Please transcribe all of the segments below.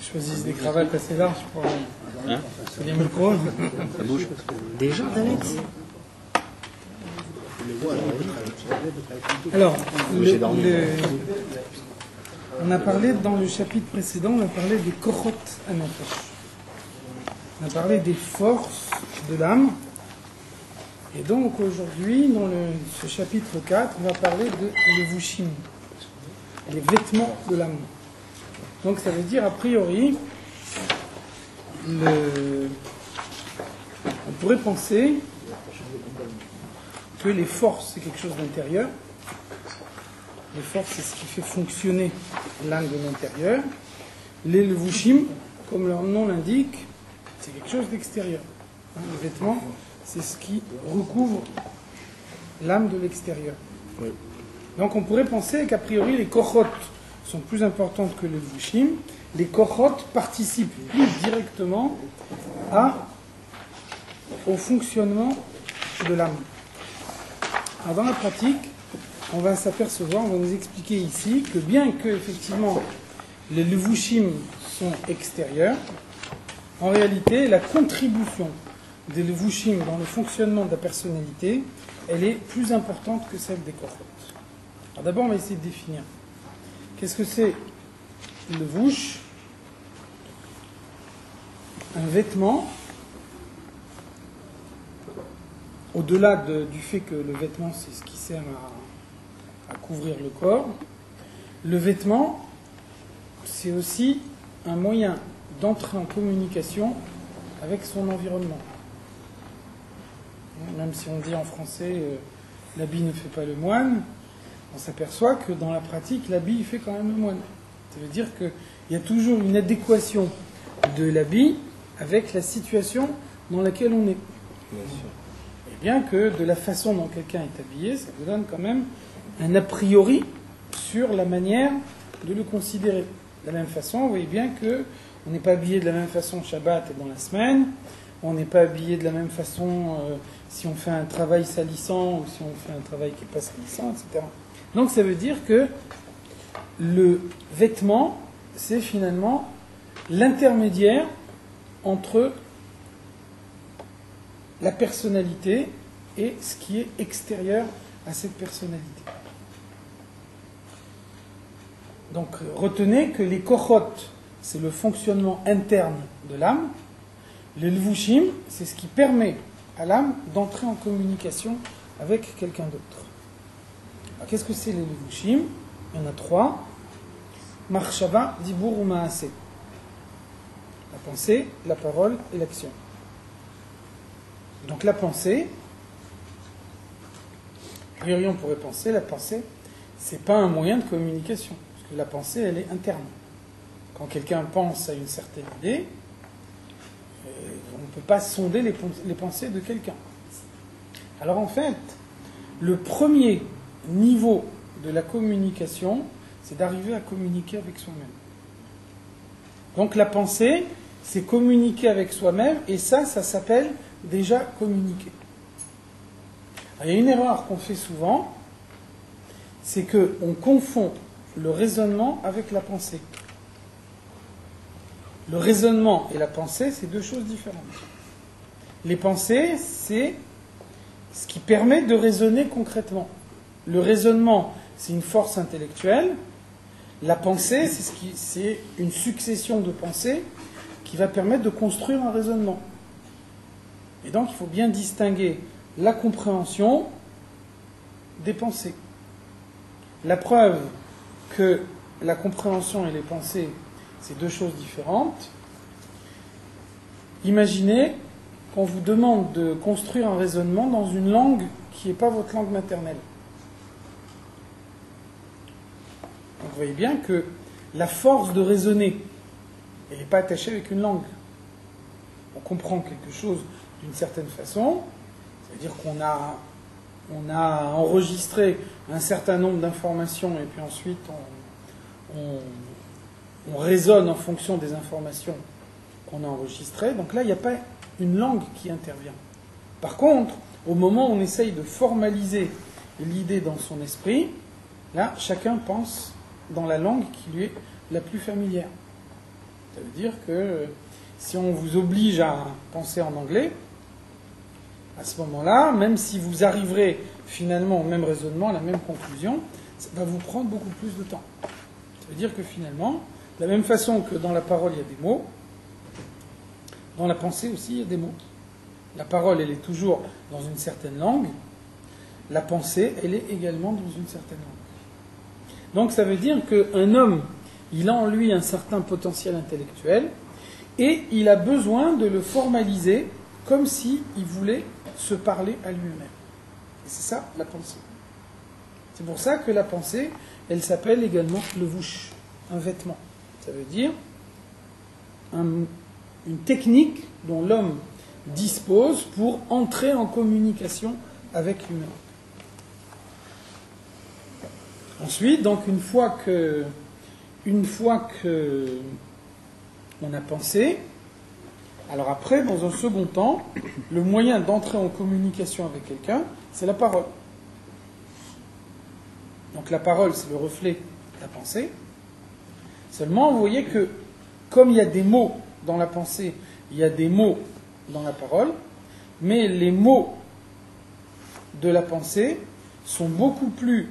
Choisissent des cravates assez larges pour les micros. Ça bouge. Déjà, Alex. Alors, on a parlé dans le chapitre précédent, on a parlé des kochot hanefesh. On a parlé des forces de l'âme. Et donc aujourd'hui, dans ce chapitre 4, on va parler de levushim, les vêtements de l'âme. Donc ça veut dire, a priori, on pourrait penser que les forces, c'est quelque chose d'intérieur. Les forces, c'est ce qui fait fonctionner l'âme de l'intérieur. Les levushim, comme leur nom l'indique, c'est quelque chose d'extérieur. Les vêtements, c'est ce qui recouvre l'âme de l'extérieur. Oui. Donc on pourrait penser qu'a priori les kochot sont plus importantes que les levushim. Les kochot participent plus directement au fonctionnement de l'âme. Alors dans la pratique, on va s'apercevoir, on va nous expliquer ici que bien que effectivement les levushim sont extérieurs, en réalité la contribution des levushim dans le fonctionnement de la personnalité, elle est plus importante que celle des kochot. Alors d'abord on va essayer de définir. Qu'est-ce que c'est le levush? Un vêtement, au-delà du fait que le vêtement c'est ce qui sert à couvrir le corps, le vêtement c'est aussi un moyen d'entrer en communication avec son environnement. Même si on dit en français l'habit ne fait pas le moine, on s'aperçoit que dans la pratique l'habit fait quand même le moine. Ça veut dire qu'il y a toujours une adéquation de l'habit avec la situation dans laquelle on est. Bien sûr. Et bien que de la façon dont quelqu'un est habillé, ça vous donne quand même un a priori sur la manière de le considérer. De la même façon, vous voyez bien qu'on n'est pas habillé de la même façon Shabbat et dans la semaine, on n'est pas habillé de la même façon si on fait un travail salissant ou si on fait un travail qui n'est pas salissant, etc. Donc ça veut dire que le vêtement, c'est finalement l'intermédiaire entre la personnalité et ce qui est extérieur à cette personnalité. Donc retenez que les kochot, c'est le fonctionnement interne de l'âme. Les levushim, c'est ce qui permet à l'âme d'entrer en communication avec quelqu'un d'autre. Alors qu'est-ce que c'est les levushim? Il y en a 3. Marshava, dibur ou maaseh. La pensée, la parole et l'action. Donc la pensée, a priori on pourrait penser, la pensée, c'est pas un moyen de communication. Parce que la pensée, elle est interne. Quand quelqu'un pense à une certaine idée, on ne peut pas sonder les pensées de quelqu'un. Alors en fait, le premier niveau de la communication, c'est d'arriver à communiquer avec soi-même. Donc la pensée, c'est communiquer avec soi-même, et ça s'appelle déjà communiquer. Alors, il y a une erreur qu'on fait souvent, c'est qu'on confond le raisonnement avec la pensée. Le raisonnement et la pensée, c'est deux choses différentes. Les pensées, c'est ce qui permet de raisonner concrètement. Le raisonnement, c'est une force intellectuelle. La pensée, c'est une succession de pensées qui va permettre de construire un raisonnement. Et donc, il faut bien distinguer la compréhension des pensées. La preuve que la compréhension et les pensées, c'est deux choses différentes. Imaginez qu'on vous demande de construire un raisonnement dans une langue qui n'est pas votre langue maternelle. Donc vous voyez bien que la force de raisonner, elle n'est pas attachée avec une langue. On comprend quelque chose d'une certaine façon, c'est-à-dire qu'on a enregistré un certain nombre d'informations et puis ensuite on raisonne en fonction des informations qu'on a enregistrées. Donc là, il n'y a pas une langue qui intervient. Par contre, au moment où on essaye de formaliser l'idée dans son esprit, Là, chacun pense dans la langue qui lui est la plus familière. Ça veut dire que si on vous oblige à penser en anglais, à ce moment-là, même si vous arriverez finalement au même raisonnement, à la même conclusion, ça va vous prendre beaucoup plus de temps. Ça veut dire que finalement, de la même façon que dans la parole il y a des mots, dans la pensée aussi il y a des mots. La parole, elle est toujours dans une certaine langue. La pensée, elle est également dans une certaine langue. Donc ça veut dire qu'un homme, il a en lui un certain potentiel intellectuel et il a besoin de le formaliser comme s'il voulait se parler à lui-même. Et c'est ça, la pensée. C'est pour ça que la pensée, elle s'appelle également le vouch, un vêtement. Ça veut dire une technique dont l'homme dispose pour entrer en communication avec lui-même. Ensuite, donc une fois que on a pensé, alors après, dans un second temps, le moyen d'entrer en communication avec quelqu'un, c'est la parole. Donc la parole, c'est le reflet de la pensée. Seulement, vous voyez que comme il y a des mots dans la pensée, il y a des mots dans la parole, mais les mots de la pensée sont beaucoup plus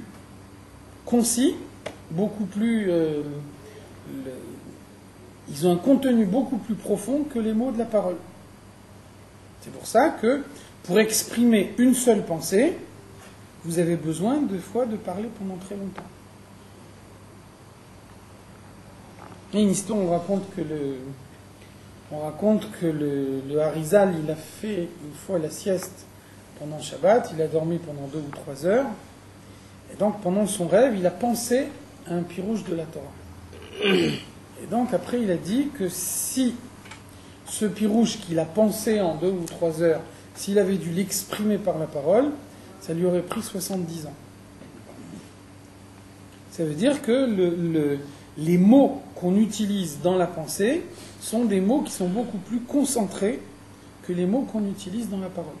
concis, beaucoup plus... ils ont un contenu beaucoup plus profond que les mots de la parole. C'est pour ça que, pour exprimer une seule pensée, vous avez besoin des fois de parler pendant très longtemps. Il y a une histoire, on raconte que le Harizal, il a fait une fois la sieste pendant Shabbat, il a dormi pendant 2 ou 3 heures, et donc pendant son rêve, il a pensé à un pirouche de la Torah. Et donc après, il a dit que si ce pirouche qu'il a pensé en 2 ou 3 heures, s'il avait dû l'exprimer par la parole, ça lui aurait pris 70 ans. Ça veut dire que les mots qu'on utilise dans la pensée sont des mots qui sont beaucoup plus concentrés que les mots qu'on utilise dans la parole.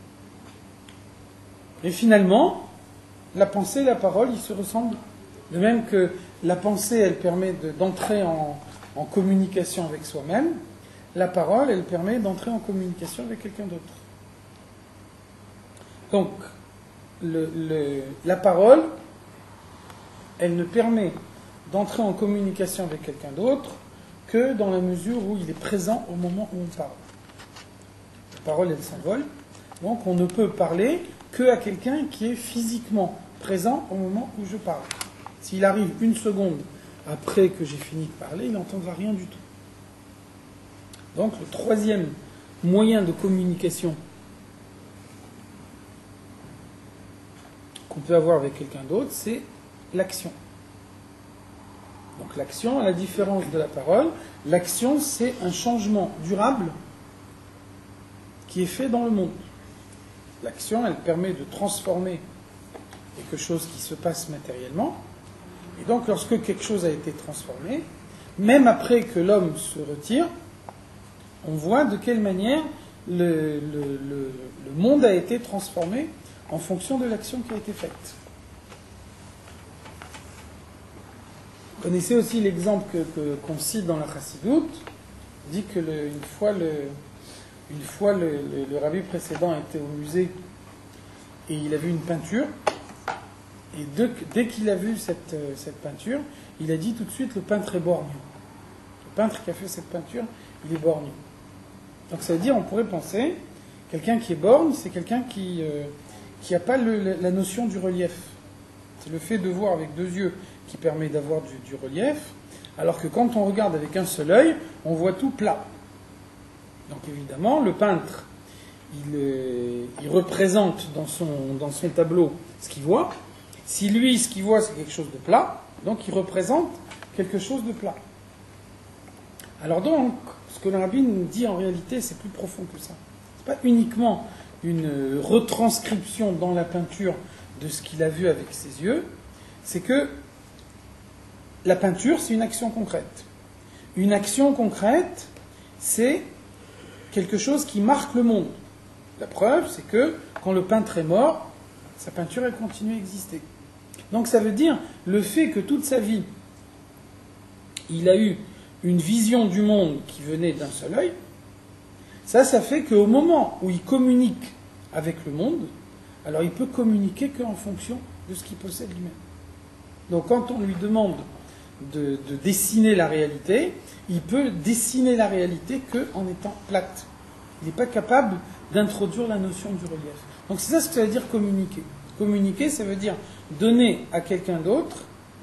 Et finalement, la pensée et la parole, ils se ressemblent. De même que la pensée, elle permet d'entrer en communication avec soi-même, la parole, elle permet d'entrer en communication avec quelqu'un d'autre. Donc, la parole, elle ne permet d'entrer en communication avec quelqu'un d'autre que dans la mesure où il est présent au moment où on parle. La parole, elle s'envole, donc on ne peut parler qu'à quelqu'un qui est physiquement présent au moment où je parle. S'il arrive une seconde après que j'ai fini de parler, il n'entendra rien du tout. Donc le troisième moyen de communication qu'on peut avoir avec quelqu'un d'autre, c'est l'action. Donc l'action, à la différence de la parole, l'action c'est un changement durable qui est fait dans le monde. L'action, elle permet de transformer quelque chose qui se passe matériellement. Et donc lorsque quelque chose a été transformé, même après que l'homme se retire, on voit de quelle manière le monde a été transformé en fonction de l'action qui a été faite. Vous connaissez aussi l'exemple qu'on cite dans la Chassidoute, dit que une fois le rabbi précédent était au musée et il a vu une peinture, et dès qu'il a vu cette peinture, il a dit tout de suite le peintre est borgne. Le peintre qui a fait cette peinture, il est borgne. Donc ça veut dire, on pourrait penser, quelqu'un qui est borgne, c'est quelqu'un qui n'a pas la notion du relief. C'est le fait de voir avec 2 yeux qui permet d'avoir du relief, alors que quand on regarde avec un seul œil, on voit tout plat. Donc évidemment, le peintre, il représente dans son tableau ce qu'il voit. Si lui, ce qu'il voit, c'est quelque chose de plat, donc il représente quelque chose de plat. Alors donc, ce que le rabbin nous dit en réalité, c'est plus profond que ça. Ce n'est pas uniquement une retranscription dans la peinture de ce qu'il a vu avec ses yeux, c'est que la peinture, c'est une action concrète. Une action concrète, c'est quelque chose qui marque le monde. La preuve, c'est que quand le peintre est mort, sa peinture, elle continue à exister. Donc ça veut dire le fait que toute sa vie, il a eu une vision du monde qui venait d'un seul œil, ça fait qu'au moment où il communique avec le monde, alors il peut communiquer qu'en fonction de ce qu'il possède lui-même. Donc quand on lui demande de dessiner la réalité, il peut dessiner la réalité qu'en étant plate. Il n'est pas capable d'introduire la notion du relief. Donc c'est ça ce que ça veut dire communiquer. Communiquer, ça veut dire donner à quelqu'un d'autre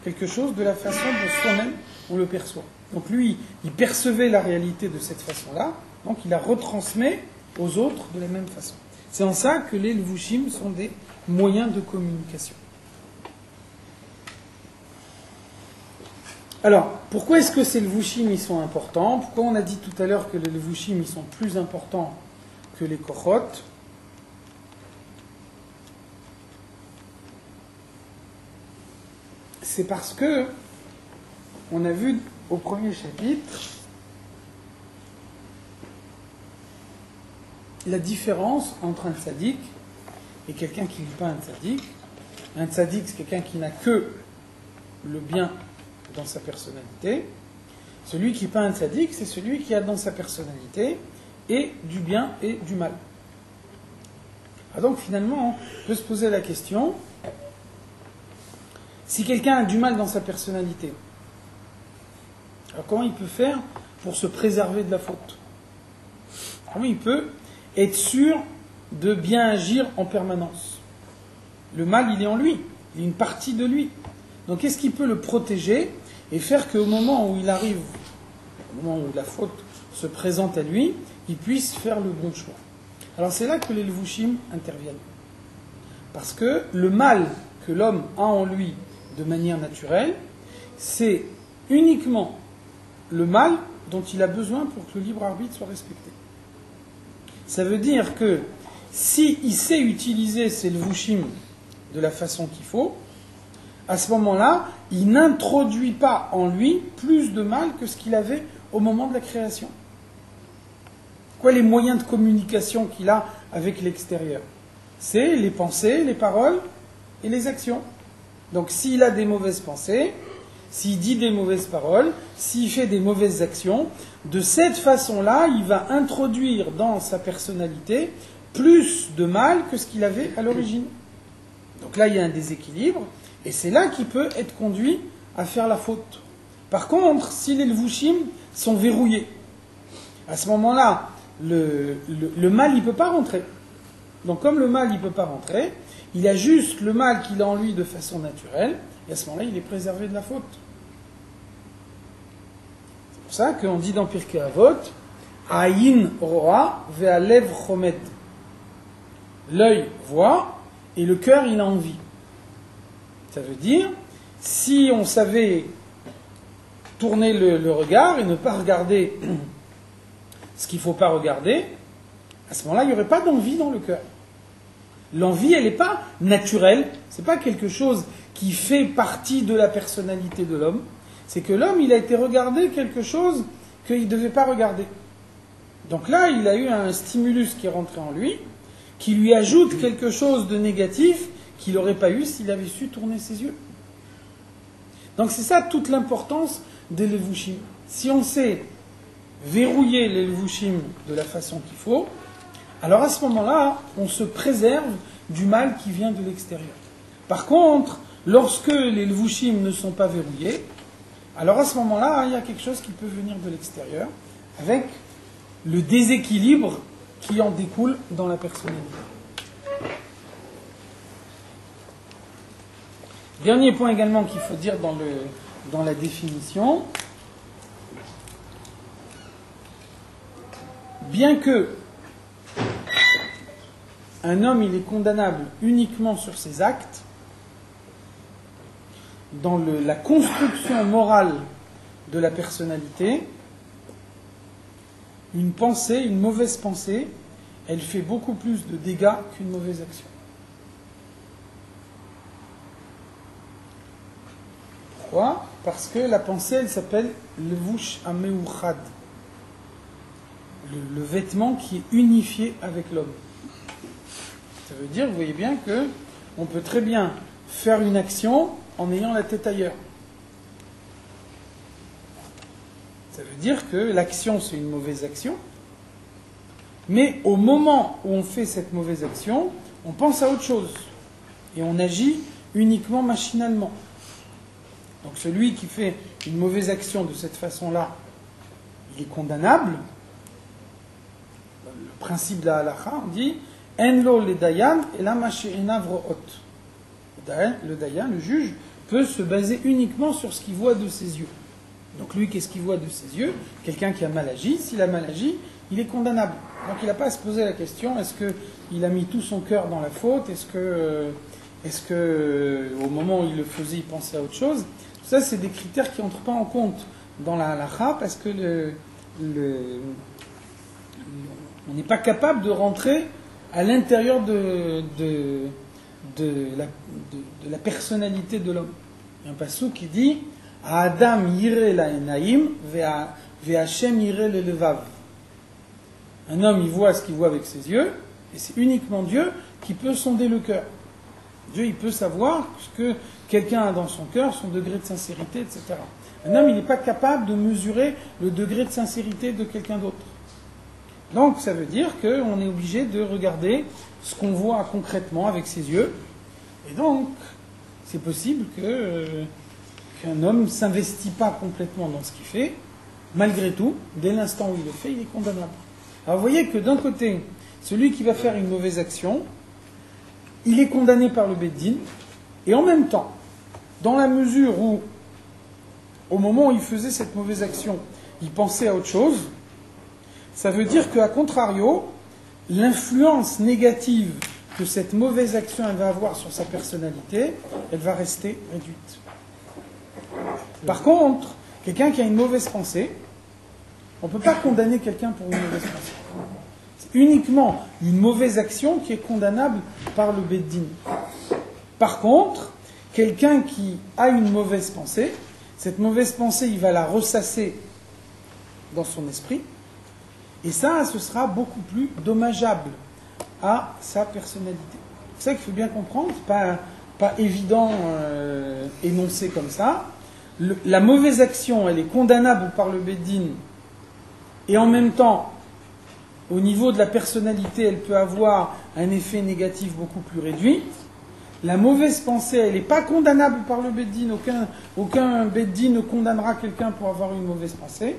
quelque chose de la façon dont soi-même on le perçoit. Donc lui, il percevait la réalité de cette façon-là, donc il la retransmet aux autres de la même façon. C'est en ça que les levushim sont des moyens de communication. Alors, pourquoi est-ce que ces levushim ils sont importants? Pourquoi on a dit tout à l'heure que les levushim ils sont plus importants que les kochot? C'est parce que on a vu au premier chapitre la différence entre un tzaddik et quelqu'un qui n'est pas un tzaddik. Un tzaddik, c'est quelqu'un qui n'a que le bien dans sa personnalité. Celui qui n'est pas un tzaddik, c'est celui qui a dans sa personnalité et du bien et du mal. Alors donc finalement, on peut se poser la question, si quelqu'un a du mal dans sa personnalité, alors comment il peut faire pour se préserver de la faute? Comment il peut être sûr de bien agir en permanence? Le mal, il est en lui, il est une partie de lui. Donc est-ce qu'il peut le protéger et faire qu'au moment où il arrive, au moment où la faute se présente à lui, il puisse faire le bon choix? Alors c'est là que les levushim interviennent. Parce que le mal que l'homme a en lui de manière naturelle, c'est uniquement le mal dont il a besoin pour que le libre arbitre soit respecté. Ça veut dire que s'il sait utiliser ces levushim de la façon qu'il faut, à ce moment-là, il n'introduit pas en lui plus de mal que ce qu'il avait au moment de la création. Quoi les moyens de communication qu'il a avec l'extérieur? C'est les pensées, les paroles et les actions. Donc s'il a des mauvaises pensées, s'il dit des mauvaises paroles, s'il fait des mauvaises actions, de cette façon-là, il va introduire dans sa personnalité plus de mal que ce qu'il avait à l'origine. Donc là, il y a un déséquilibre, et c'est là qu'il peut être conduit à faire la faute. Par contre, si les levushim sont verrouillés, à ce moment-là, le mal, il ne peut pas rentrer. Donc comme le mal, il ne peut pas rentrer, il a juste le mal qu'il a en lui de façon naturelle, et à ce moment-là, il est préservé de la faute. C'est pour ça qu'on dit dans Pirkei Avot, Ayin roa ve'alev chomed. L'œil voit, et le cœur, il a envie. Ça veut dire, si on savait tourner le regard et ne pas regarder ce qu'il ne faut pas regarder, à ce moment-là, il n'y aurait pas d'envie dans le cœur. L'envie, elle n'est pas naturelle, ce n'est pas quelque chose qui fait partie de la personnalité de l'homme. C'est que l'homme, il a été regardé quelque chose qu'il ne devait pas regarder. Donc là, il a eu un stimulus qui est rentré en lui, qui lui ajoute quelque chose de négatif qu'il n'aurait pas eu s'il avait su tourner ses yeux. Donc c'est ça toute l'importance des levushim. Si on sait verrouiller les levushim de la façon qu'il faut, alors à ce moment-là, on se préserve du mal qui vient de l'extérieur. Par contre, lorsque les levushim ne sont pas verrouillés, alors à ce moment-là, il y a quelque chose qui peut venir de l'extérieur, avec le déséquilibre qui en découle dans la personnalité. Dernier point également qu'il faut dire dans la définition, bien que un homme il est condamnable uniquement sur ses actes, dans la construction morale de la personnalité, une pensée, une mauvaise pensée, elle fait beaucoup plus de dégâts qu'une mauvaise action. Pourquoi ? Parce que la pensée, elle s'appelle levush hameuchad, le vêtement qui est unifié avec l'homme. Ça veut dire, vous voyez bien que on peut très bien faire une action en ayant la tête ailleurs. Ça veut dire que l'action, c'est une mauvaise action, mais au moment où on fait cette mauvaise action, on pense à autre chose, et on agit uniquement machinalement. Donc celui qui fait une mauvaise action de cette façon-là, il est condamnable. Le principe de la halakha, on dit « En lo le dayan et la mashe'ena vro'ot ». Le dayan, le juge, peut se baser uniquement sur ce qu'il voit de ses yeux. Donc lui, qu'est-ce qu'il voit de ses yeux? Quelqu'un qui a mal agi, s'il a mal agi, il est condamnable. Donc il n'a pas à se poser la question, est-ce qu'il a mis tout son cœur dans la faute? Est-ce que au moment où il le faisait, il pensait à autre chose? Tout ça, c'est des critères qui n'entrent pas en compte dans la halakha, parce que on n'est pas capable de rentrer à l'intérieur de la personnalité de l'homme. Il y a un passage qui dit Adam yire la enaim ve'Hashem yire le levav. Un homme, il voit ce qu'il voit avec ses yeux, et c'est uniquement Dieu qui peut sonder le cœur. Dieu, il peut savoir ce que quelqu'un a dans son cœur, son degré de sincérité, etc. Un homme, il n'est pas capable de mesurer le degré de sincérité de quelqu'un d'autre. Donc, ça veut dire qu'on est obligé de regarder ce qu'on voit concrètement avec ses yeux. Et donc, c'est possible qu'un homme ne s'investit pas complètement dans ce qu'il fait. Malgré tout, dès l'instant où il le fait, il est condamnable. Alors, vous voyez que d'un côté, celui qui va faire une mauvaise action, il est condamné par le Beit Din, et en même temps, dans la mesure où, au moment où il faisait cette mauvaise action, il pensait à autre chose, ça veut dire qu'à contrario, l'influence négative que cette mauvaise action elle va avoir sur sa personnalité, elle va rester réduite. Par contre, quelqu'un qui a une mauvaise pensée, on ne peut pas condamner quelqu'un pour une mauvaise pensée. C'est uniquement une mauvaise action qui est condamnable par le Beit Din. Par contre, quelqu'un qui a une mauvaise pensée, cette mauvaise pensée, il va la ressasser dans son esprit, et ça, ce sera beaucoup plus dommageable à sa personnalité. C'est ça qu'il faut bien comprendre, c'est pas évident énoncé comme ça. La mauvaise action, elle est condamnable par le Beit Din, et en même temps, au niveau de la personnalité, elle peut avoir un effet négatif beaucoup plus réduit. La mauvaise pensée, elle n'est pas condamnable par le Beit Din. Aucun Beit Din ne condamnera quelqu'un pour avoir une mauvaise pensée.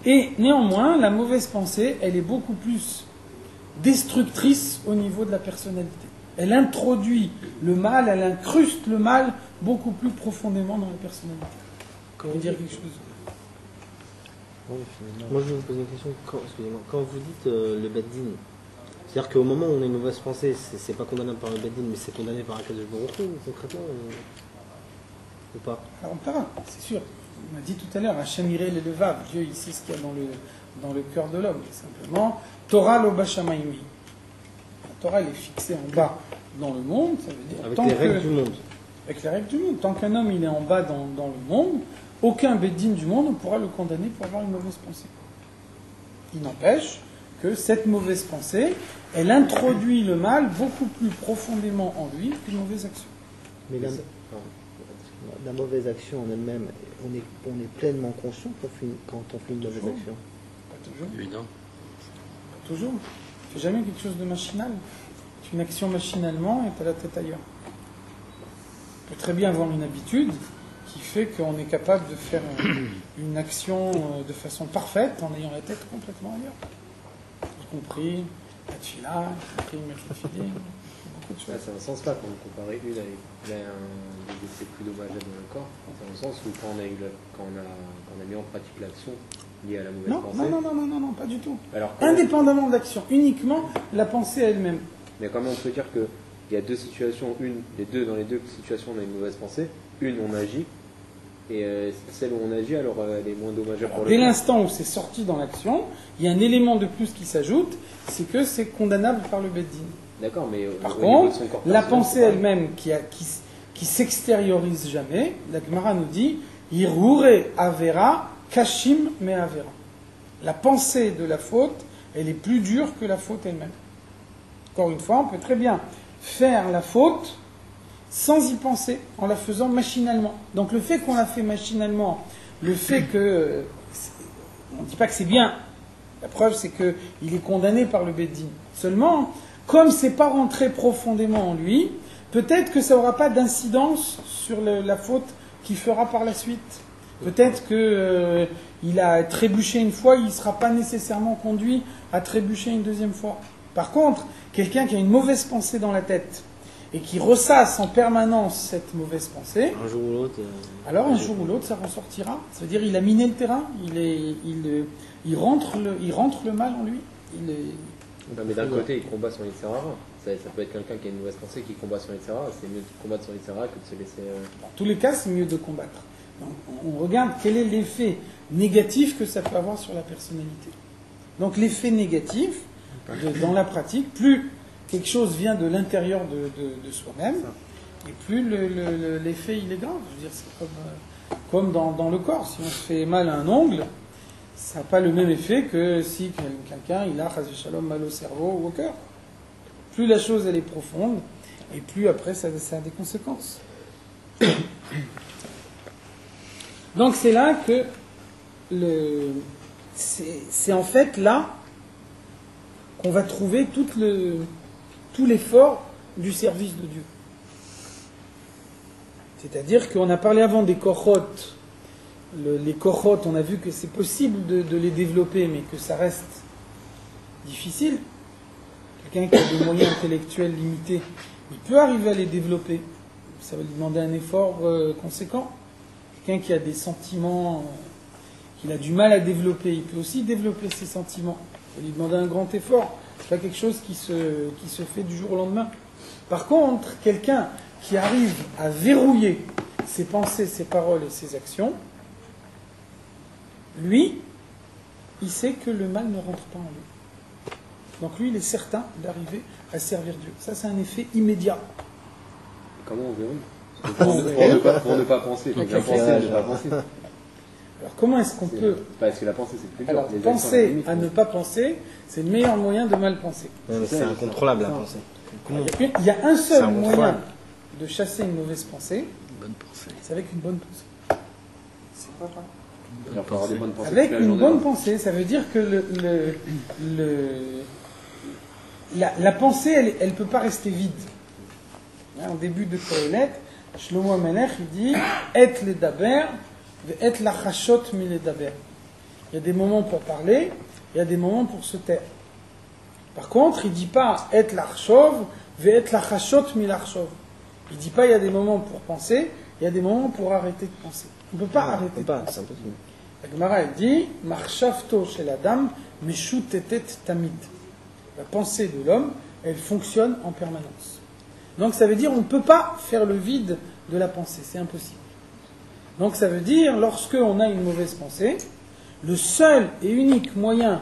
Et néanmoins, la mauvaise pensée, elle est beaucoup plus destructrice au niveau de la personnalité. Elle introduit le mal, elle incruste le mal beaucoup plus profondément dans la personnalité. Vous voulez dire quelque chose? Moi, je vais vous poser une question. Quand vous dites le Beit Din, c'est-à-dire qu'au moment où on a une mauvaise pensée, c'est pas condamnable par le Beit Din, mais c'est condamné par un cas de concrètement ou pas? Alors on verra, c'est sûr. On m'a dit tout à l'heure, Hachem iré le levav, Dieu il sait ce qu'il y a dans le cœur de l'homme. Simplement, Torah lo bashamayim. La Torah elle est fixée en bas dans le monde, ça veut dire avec les règles du monde. Avec les règles du monde. Tant qu'un homme il est en bas dans le monde, aucun Beit Din du monde ne pourra le condamner pour avoir une mauvaise pensée. Il n'empêche que cette mauvaise pensée, elle introduit le mal beaucoup plus profondément en lui qu'une mauvaise action. Mais la mauvaise action en elle-même, on est pleinement conscient quand on fait une mauvaise action. Pas toujours. Évident. Pas toujours. Tu fais jamais quelque chose de machinal. Tu fais une action machinalement et tu as la tête ailleurs. On peut très bien avoir une habitude qui fait qu'on est capable de faire une action de façon parfaite en ayant la tête complètement ailleurs. Y compris la tefila, y compris Mefrafili, beaucoup de choses. C'est un sens là quand vous comparez une avec des décès plus dommageables dans le corps. C'est un sens où quand on a mis en pratique l'action liée à la mauvaise pensée. Non, pas du tout. Alors, Indépendamment d'action, uniquement la pensée elle-même. Mais comment on peut dire qu'il y a deux situations, dans les deux situations on a une mauvaise pensée, une on agit, et celle où on agit, alors elle est moins dommageable pour le Dès corps. l'instant où c'est sorti dans l'action, il y a un élément de plus qui s'ajoute, c'est que c'est condamnable par le Beit Din. D'accord, mais Par au niveau de contre, son corps la personnel, pensée c'est pas- elle-même qui s'extériorise jamais, la Gemara nous dit Irure avera kashim me avera. La pensée de la faute, elle est plus dure que la faute elle-même. Encore une fois, on peut très bien faire la faute sans y penser, en la faisant machinalement. Donc le fait qu'on la fait machinalement, le fait que... on ne dit pas que c'est bien. La preuve, c'est qu'il est condamné par le Beddin. Seulement, comme c'est pas rentré profondément en lui, peut-être que ça n'aura pas d'incidence sur la faute qu'il fera par la suite. Peut-être qu'il a trébuché une fois, il ne sera pas nécessairement conduit à trébucher une deuxième fois. Par contre, quelqu'un qui a une mauvaise pensée dans la tête et qui ressasse en permanence cette mauvaise pensée, Un jour ou l'autre. alors un jour ou l'autre, ça ressortira. Ça veut dire il a miné le terrain, il rentre le mal en lui. Non, mais d'un côté, il combat son Yitzhara. Ça peut être quelqu'un qui a une mauvaise pensée qui combat son Yitzhara. C'est mieux de combattre son Yitzhara que de se laisser. Dans tous les cas, c'est mieux de combattre. Donc, on regarde quel est l'effet négatif que ça peut avoir sur la personnalité. Donc l'effet négatif, dans la pratique, plus quelque chose vient de l'intérieur de soi-même, et plus l'effet il est grave. Je veux dire, c'est comme dans le corps. Si on se fait mal à un ongle, ça n'a pas le même effet que si quelqu'un il a chas shalom mal au cerveau ou au cœur. Plus la chose elle est profonde, et plus après ça a des conséquences. Donc c'est là que c'est en fait là qu'on va trouver tout l'effort du service de Dieu. C'est-à-dire qu'on a parlé avant des kochot. Les kochot, on a vu que c'est possible de les développer, mais que ça reste difficile. Quelqu'un qui a des moyens intellectuels limités, il peut arriver à les développer. Ça va lui demander un effort conséquent. Quelqu'un qui a des sentiments qu'il a du mal à développer, il peut aussi développer ses sentiments. Ça va lui demander un grand effort. C'est pas quelque chose qui se fait du jour au lendemain. Par contre, quelqu'un qui arrive à verrouiller ses pensées, ses paroles et ses actions, lui, il sait que le mal ne rentre pas en lui. Donc lui, il est certain d'arriver à servir Dieu. Ça, c'est un effet immédiat. Comment on verrouille pour ne pas penser. Donc, la pensée, ne pas penser. Alors comment est-ce qu'on peut... Parce que la pensée, c'est plus dur. Alors, penser à ne pas penser, c'est le meilleur moyen de mal penser. C'est incontrôlable la pensée. Il y a un seul moyen de chasser une mauvaise pensée, Bonne pensée. c'est avec une bonne pensée. C'est quoi ça ? Il faut avoir des bonnes pensées. Avec toute la une journée. bonne pensée, ça veut dire que la pensée, elle ne peut pas rester vide. En début de Kohelet, Shlomo Amelech, il dit « Et le daber, et la chachot mi le daber ». Il y a des moments pour parler, il y a des moments pour se taire. Par contre, il ne dit pas « Et la chachov, et la chachot mi la chachov ». Il ne dit pas « Il y a des moments pour penser, il y a des moments pour arrêter de penser ». On ne peut pas arrêter de penser. C'est impossible. La Gemara, elle dit « Marchavto chez la dame, meshut etet tamid ». La pensée de l'homme, elle fonctionne en permanence. Donc ça veut dire on ne peut pas faire le vide de la pensée, c'est impossible. Donc ça veut dire, lorsque on a une mauvaise pensée, le seul et unique moyen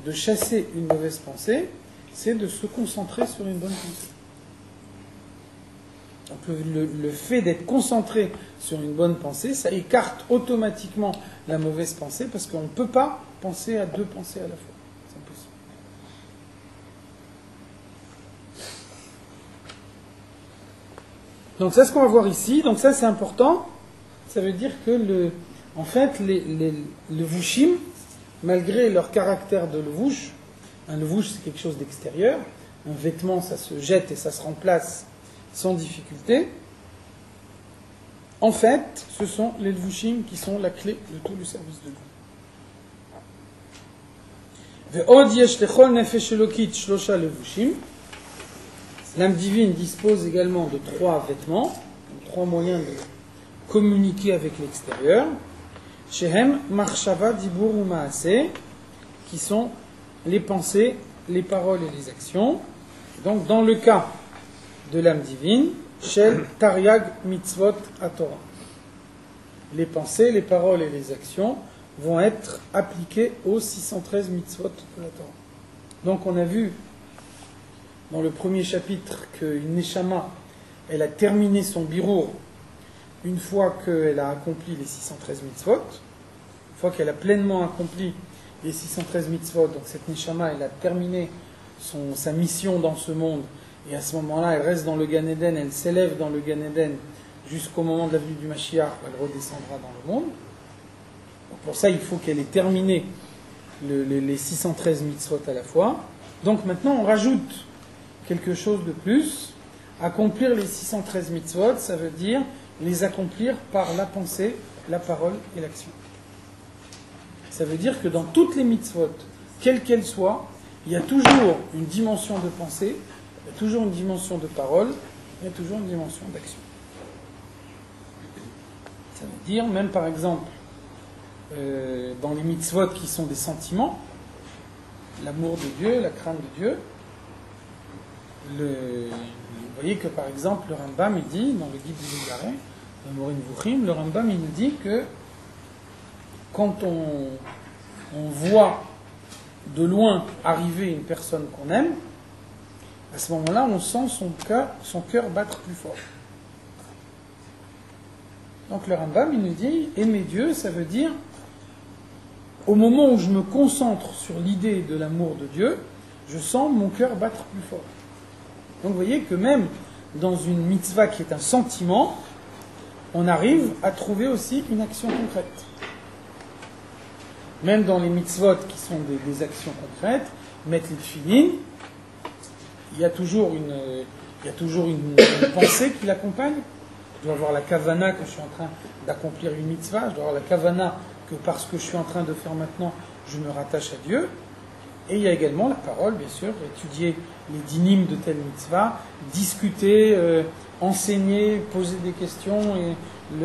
de chasser une mauvaise pensée, c'est de se concentrer sur une bonne pensée. Donc le fait d'être concentré sur une bonne pensée, ça écarte automatiquement la mauvaise pensée, parce qu'on ne peut pas penser à deux pensées à la fois. C'est impossible. Donc ça, ce qu'on va voir ici, donc ça c'est important, ça veut dire que en fait, les levushim, malgré leur caractère de levouche, un levouche c'est quelque chose d'extérieur, un vêtement ça se jette et ça se remplace sans difficulté, en fait, ce sont les levushim qui sont la clé de tout le service de Dieu. Ve'od yesh lechol nefesh elokit shlosha levushim. L'âme divine dispose également de 3 vêtements, 3 moyens de communiquer avec l'extérieur. Shehem, Marshava, Dibur ou Maaseh, qui sont les pensées, les paroles et les actions. Donc, dans le cas de l'âme divine, Shel Tariag Mitzvot Atorah. Les pensées, les paroles et les actions vont être appliquées aux 613 mitzvot de la Torah. Donc, on a vu dans le premier chapitre qu'une Neshama, elle a terminé son birour une fois qu'elle a accompli les 613 mitzvot, une fois qu'elle a pleinement accompli les 613 mitzvot, donc cette Neshama, elle a terminé sa mission dans ce monde, et à ce moment-là, elle reste dans le Gan Eden, elle s'élève dans le Gan Eden jusqu'au moment de la venue du Mashiach, elle redescendra dans le monde. Donc pour ça, il faut qu'elle ait terminé les 613 mitzvot à la fois. Donc maintenant, on rajoute quelque chose de plus. Accomplir les 613 mitzvot, ça veut dire les accomplir par la pensée, la parole et l'action. Ça veut dire que dans toutes les mitzvot, quelles qu'elles soient, il y a toujours une dimension de pensée, il y a toujours une dimension de parole, il y a toujours une dimension d'action. Ça veut dire, même par exemple, dans les mitzvot qui sont des sentiments, l'amour de Dieu, la crainte de Dieu, vous voyez que par exemple, le Rambam, il dit, dans le guide du Zougaré, le Morin Vuchim, le Rambam, il nous dit que quand on voit de loin arriver une personne qu'on aime, à ce moment-là, on sent son cœur battre plus fort. Donc le Rambam, il nous dit, aimer Dieu, ça veut dire, au moment où je me concentre sur l'idée de l'amour de Dieu, je sens mon cœur battre plus fort. Donc vous voyez que même dans une mitzvah qui est un sentiment, on arrive à trouver aussi une action concrète. Même dans les mitzvot qui sont des actions concrètes, mettre les tefillin, il y a toujours une pensée qui l'accompagne. Je dois avoir la kavana que je suis en train d'accomplir une mitzvah, je dois avoir la kavana que parce que je suis en train de faire maintenant, je me rattache à Dieu. Et il y a également la parole, bien sûr, étudier les dinim de telle mitzvah, discuter, enseigner, poser des questions et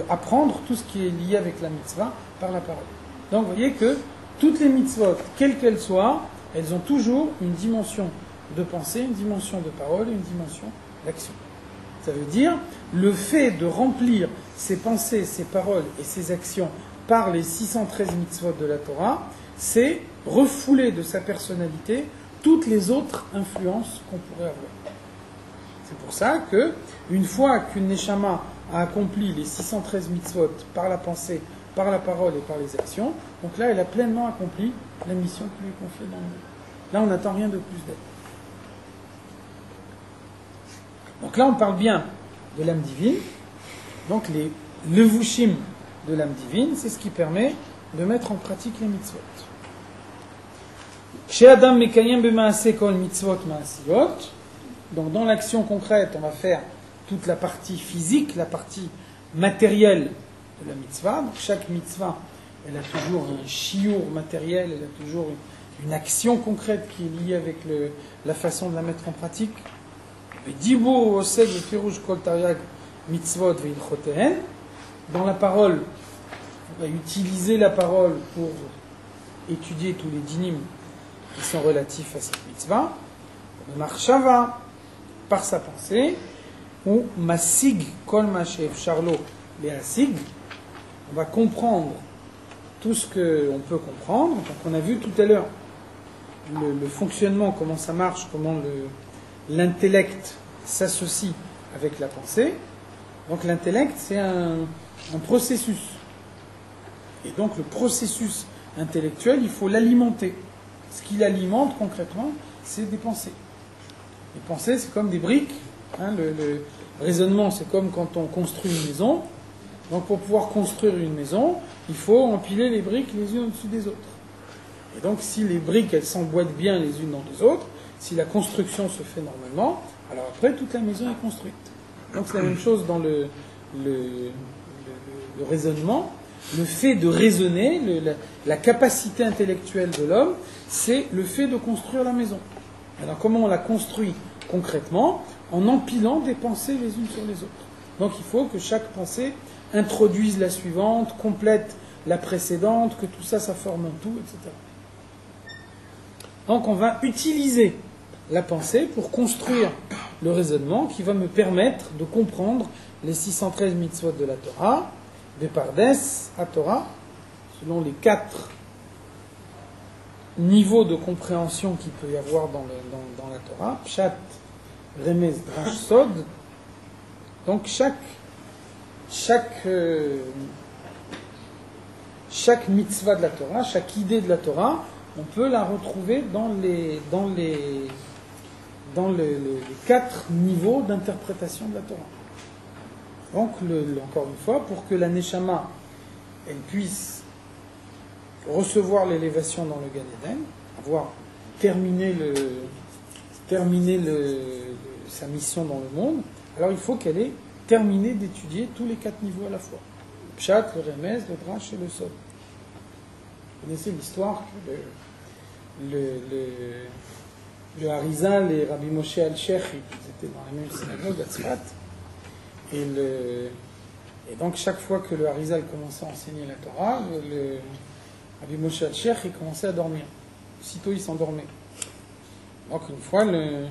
apprendre tout ce qui est lié avec la mitzvah par la parole. Donc vous voyez que toutes les mitzvot, quelles qu'elles soient, elles ont toujours une dimension de pensée, une dimension de parole et une dimension d'action. Ça veut dire, le fait de remplir ses pensées, ses paroles et ses actions par les 613 mitzvot de la Torah, c'est refouler de sa personnalité toutes les autres influences qu'on pourrait avoir. C'est pour ça que, une fois qu'une neshama a accompli les 613 mitzvot par la pensée, par la parole et par les actions, donc là, elle a pleinement accompli la mission qui lui est confiée dans le monde. Là, on n'attend rien de plus d'elle. Donc là, on parle bien de l'âme divine. Donc les levushim de l'âme divine, c'est ce qui permet de mettre en pratique les mitzvot. Chez Adam Mekayem B'Maaseh Kol Mitzvot Maasiyot. Donc dans l'action concrète, on va faire toute la partie physique, la partie matérielle de la mitzvah. Donc chaque mitzvah, elle a toujours un shiur matériel, elle a toujours une action concrète qui est liée avec la façon de la mettre en pratique. Dans la parole, on va utiliser la parole pour étudier tous les dinim qui sont relatifs à cette mitzvah. Le marshava, par sa pensée, ou masig kol mashev charlo leasig, on va comprendre tout ce qu'on peut comprendre. Donc on a vu tout à l'heure le fonctionnement, comment ça marche, comment l'intellect s'associe avec la pensée. Donc l'intellect, c'est un processus. Et donc le processus intellectuel, il faut l'alimenter. Ce qui l'alimente concrètement, c'est des pensées. Les pensées, c'est comme des briques. Le raisonnement, c'est comme quand on construit une maison. Donc pour pouvoir construire une maison, il faut empiler les briques les unes au-dessus des autres. Et donc si les briques, elles s'emboîtent bien les unes dans les autres, si la construction se fait normalement, alors après, toute la maison est construite. Donc c'est la même chose dans le raisonnement. Le fait de raisonner, la capacité intellectuelle de l'homme, c'est le fait de construire la maison. Alors comment on la construit concrètement? En empilant des pensées les unes sur les autres. Donc il faut que chaque pensée introduise la suivante, complète la précédente, que tout ça, ça forme un tout, etc. Donc on va utiliser la pensée pour construire le raisonnement qui va me permettre de comprendre les 613 mitzvot de la Torah, de Pardes à Torah, selon les 4 niveaux de compréhension qu'il peut y avoir dans la Torah, Pshat, Remez, Drash, Sod. Donc chaque mitzvah de la Torah, chaque idée de la Torah, on peut la retrouver dans dans les 4 niveaux d'interprétation de la Torah. Donc, encore une fois, pour que la Neshama elle puisse recevoir l'élévation dans le Gan Eden, avoir terminé sa mission dans le monde, alors il faut qu'elle ait terminé d'étudier tous les 4 niveaux à la fois. Le Pshat, le Remez, le Drash et le Sod. Vous connaissez l'histoire que le Harizal et Rabbi Moshe Al-Sheikh, ils étaient dans la même synagogue à Tzfat, et donc chaque fois que le Harizal commençait à enseigner la Torah, le Rabbi Moshe Al-Sheikh, il commençait à dormir. Aussitôt, il s'endormait. Donc une fois, les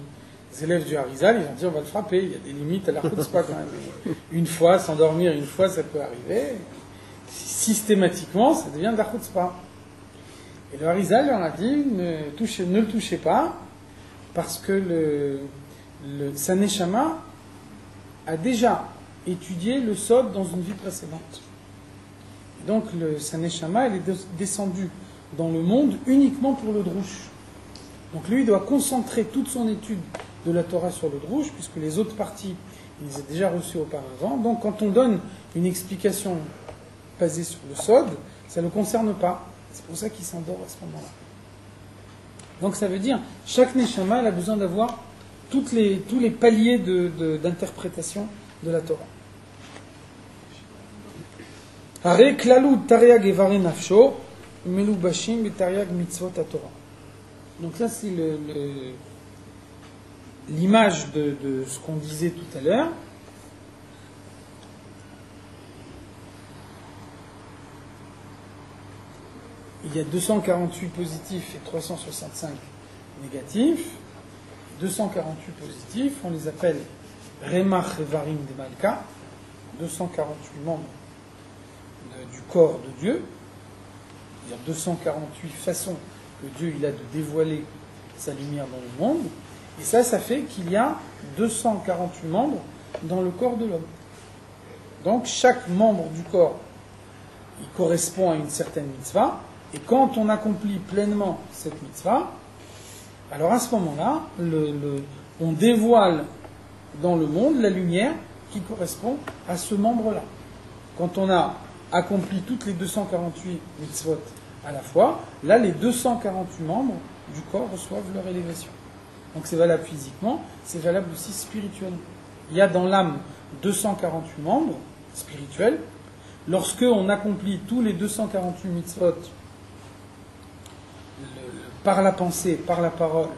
élèves du Harizal, ils ont dit on va le frapper, il y a des limites à la chutzpah quand même. Une fois, s'endormir une fois, ça peut arriver. Systématiquement, ça devient de la chutzpah. Et le Harizal leur a dit ne le touchez pas, parce que sa neshama a déjà étudié le sod dans une vie précédente. Et donc sa neshama, elle est descendue dans le monde uniquement pour le drush. Donc lui, il doit concentrer toute son étude de la Torah sur le drush, puisque les autres parties, il les a déjà reçues auparavant. Donc quand on donne une explication basée sur le sod, ça ne le concerne pas. C'est pour ça qu'il s'endort à ce moment-là. Donc ça veut dire, chaque neshama, elle a besoin d'avoir tous les paliers d'interprétation de la Torah. Hare klalu tariag evare nafsho, melubashim betariag mitzvot Torah. Donc ça c'est l'image de ce qu'on disait tout à l'heure. Il y a 248 positifs et 365 négatifs. 248 positifs, on les appelle Remach Evarim de Malka, 248 membres du corps de Dieu, c'est-à-dire 248 façons que Dieu il a de dévoiler sa lumière dans le monde, et ça fait qu'il y a 248 membres dans le corps de l'homme. Donc chaque membre du corps, il correspond à une certaine mitzvah, et quand on accomplit pleinement cette mitzvah, alors à ce moment-là, on dévoile dans le monde la lumière qui correspond à ce membre-là. Quand on a accompli toutes les 248 mitzvot à la fois, là les 248 membres du corps reçoivent leur élévation. Donc c'est valable physiquement, c'est valable aussi spirituellement. Il y a dans l'âme 248 membres spirituels. Lorsque on accomplit tous les 248 mitzvot par la pensée, par la parole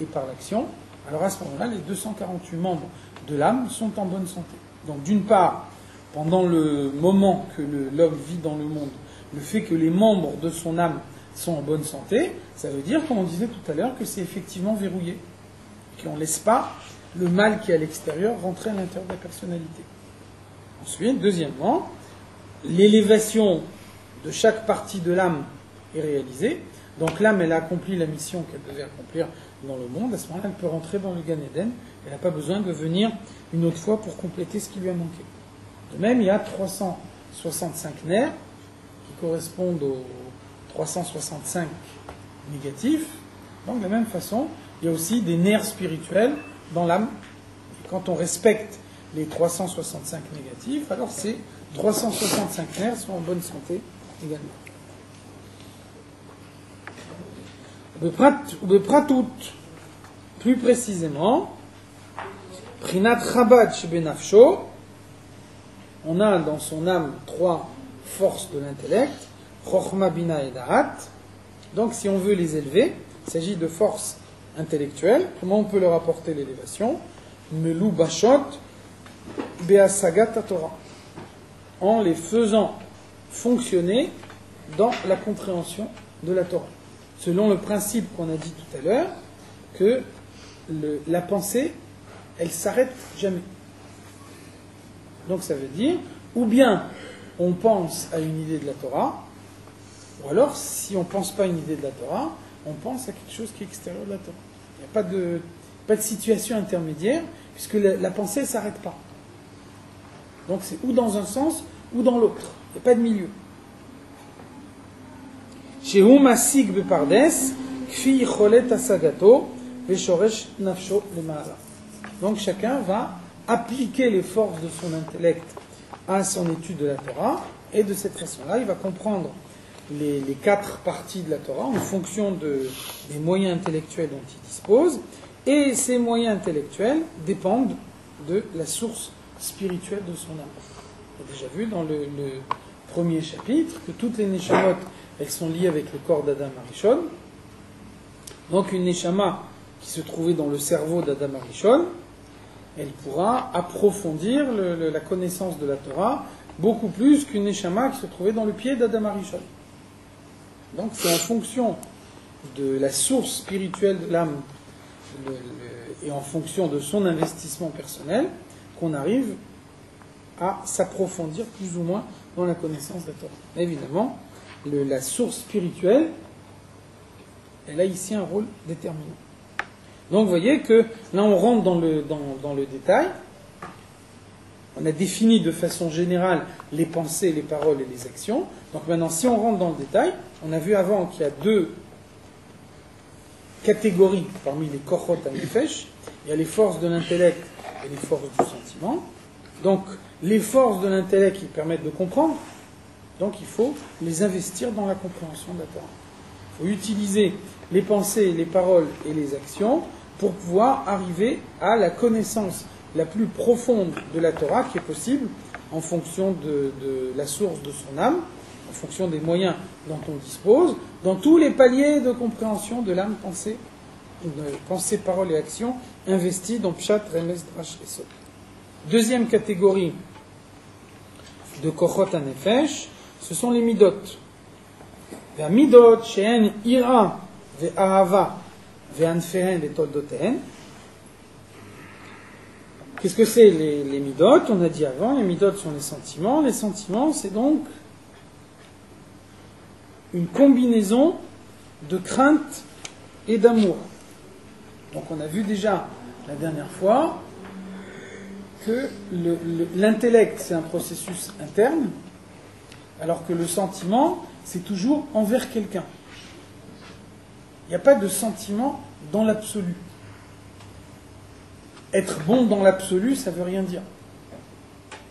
et par l'action, alors à ce moment-là, les 248 membres de l'âme sont en bonne santé. Donc d'une part, pendant le moment que l'homme vit dans le monde, le fait que les membres de son âme sont en bonne santé, ça veut dire, comme on disait tout à l'heure, que c'est effectivement verrouillé. Qu'on ne laisse pas le mal qui est à l'extérieur rentrer à l'intérieur de la personnalité. Ensuite, deuxièmement, l'élévation de chaque partie de l'âme est réalisée. Donc l'âme, elle a accompli la mission qu'elle devait accomplir dans le monde. À ce moment-là, elle peut rentrer dans le Gan Eden. Elle n'a pas besoin de venir une autre fois pour compléter ce qui lui a manqué. De même, il y a 365 nerfs qui correspondent aux 365 négatifs. Donc de la même façon, il y a aussi des nerfs spirituels dans l'âme. Et quand on respecte les 365 négatifs, alors ces 365 nerfs sont en bonne santé également. Bepratout, plus précisément, Prinat Chabad Shebenafsho, on a dans son âme 3 forces de l'intellect, Chochma, Bina et Da'at. Donc si on veut les élever, il s'agit de forces intellectuelles. Comment on peut leur apporter l'élévation? Melou Bashot, Beasagat Torah, en les faisant fonctionner dans la compréhension de la Torah. Selon le principe qu'on a dit tout à l'heure, que la pensée, elle s'arrête jamais. Donc ça veut dire, ou bien on pense à une idée de la Torah, ou alors, si on ne pense pas à une idée de la Torah, on pense à quelque chose qui est extérieur de la Torah. Il n'y a pas de situation intermédiaire, puisque la pensée ne s'arrête pas. Donc c'est ou dans un sens, ou dans l'autre. Il n'y a pas de milieu. Chez Masig Bepardes, Kfi Cholet Asagato, Veshoresh nafsho lema'ala. Donc chacun va appliquer les forces de son intellect à son étude de la Torah, et de cette façon-là, il va comprendre les 4 parties de la Torah en fonction des moyens intellectuels dont il dispose, et ces moyens intellectuels dépendent de la source spirituelle de son âme. On a déjà vu dans le premier chapitre que toutes les neshamot, elles sont liées avec le corps d'Adam Arishon. Donc une neshama qui se trouvait dans le cerveau d'Adam Arishon, elle pourra approfondir la connaissance de la Torah beaucoup plus qu'une neshama qui se trouvait dans le pied d'Adam Arishon. Donc c'est en fonction de la source spirituelle de l'âme et en fonction de son investissement personnel qu'on arrive à s'approfondir plus ou moins dans la connaissance de la Torah. Évidemment, la source spirituelle, elle a ici un rôle déterminant. Donc vous voyez que là on rentre dans le détail. On a défini de façon générale les pensées, les paroles et les actions. Donc maintenant, si on rentre dans le détail, on a vu avant qu'il y a 2 catégories parmi les kochot ha-nefesh. Il y a les forces de l'intellect et les forces du sentiment. Donc les forces de l'intellect qui permettent de comprendre, donc il faut les investir dans la compréhension de la Torah. Il faut utiliser les pensées, les paroles et les actions pour pouvoir arriver à la connaissance la plus profonde de la Torah qui est possible en fonction de la source de son âme, en fonction des moyens dont on dispose, dans tous les paliers de compréhension de l'âme, pensée, parole et action, investis dans Pshat, Remes, Drash et Sod. Deuxième catégorie de Kochot ha-Nefesh, ce sont les midot. Les midot, she'en ira ve'ahava ve'anfehen ve'toldotehen. Qu'est-ce que c'est les midot? On a dit avant, les midot sont les sentiments. Les sentiments, c'est donc une combinaison de crainte et d'amour. Donc on a vu déjà la dernière fois que l'intellect, c'est un processus interne, alors que le sentiment, c'est toujours envers quelqu'un. Il n'y a pas de sentiment dans l'absolu. Être bon dans l'absolu, ça ne veut rien dire.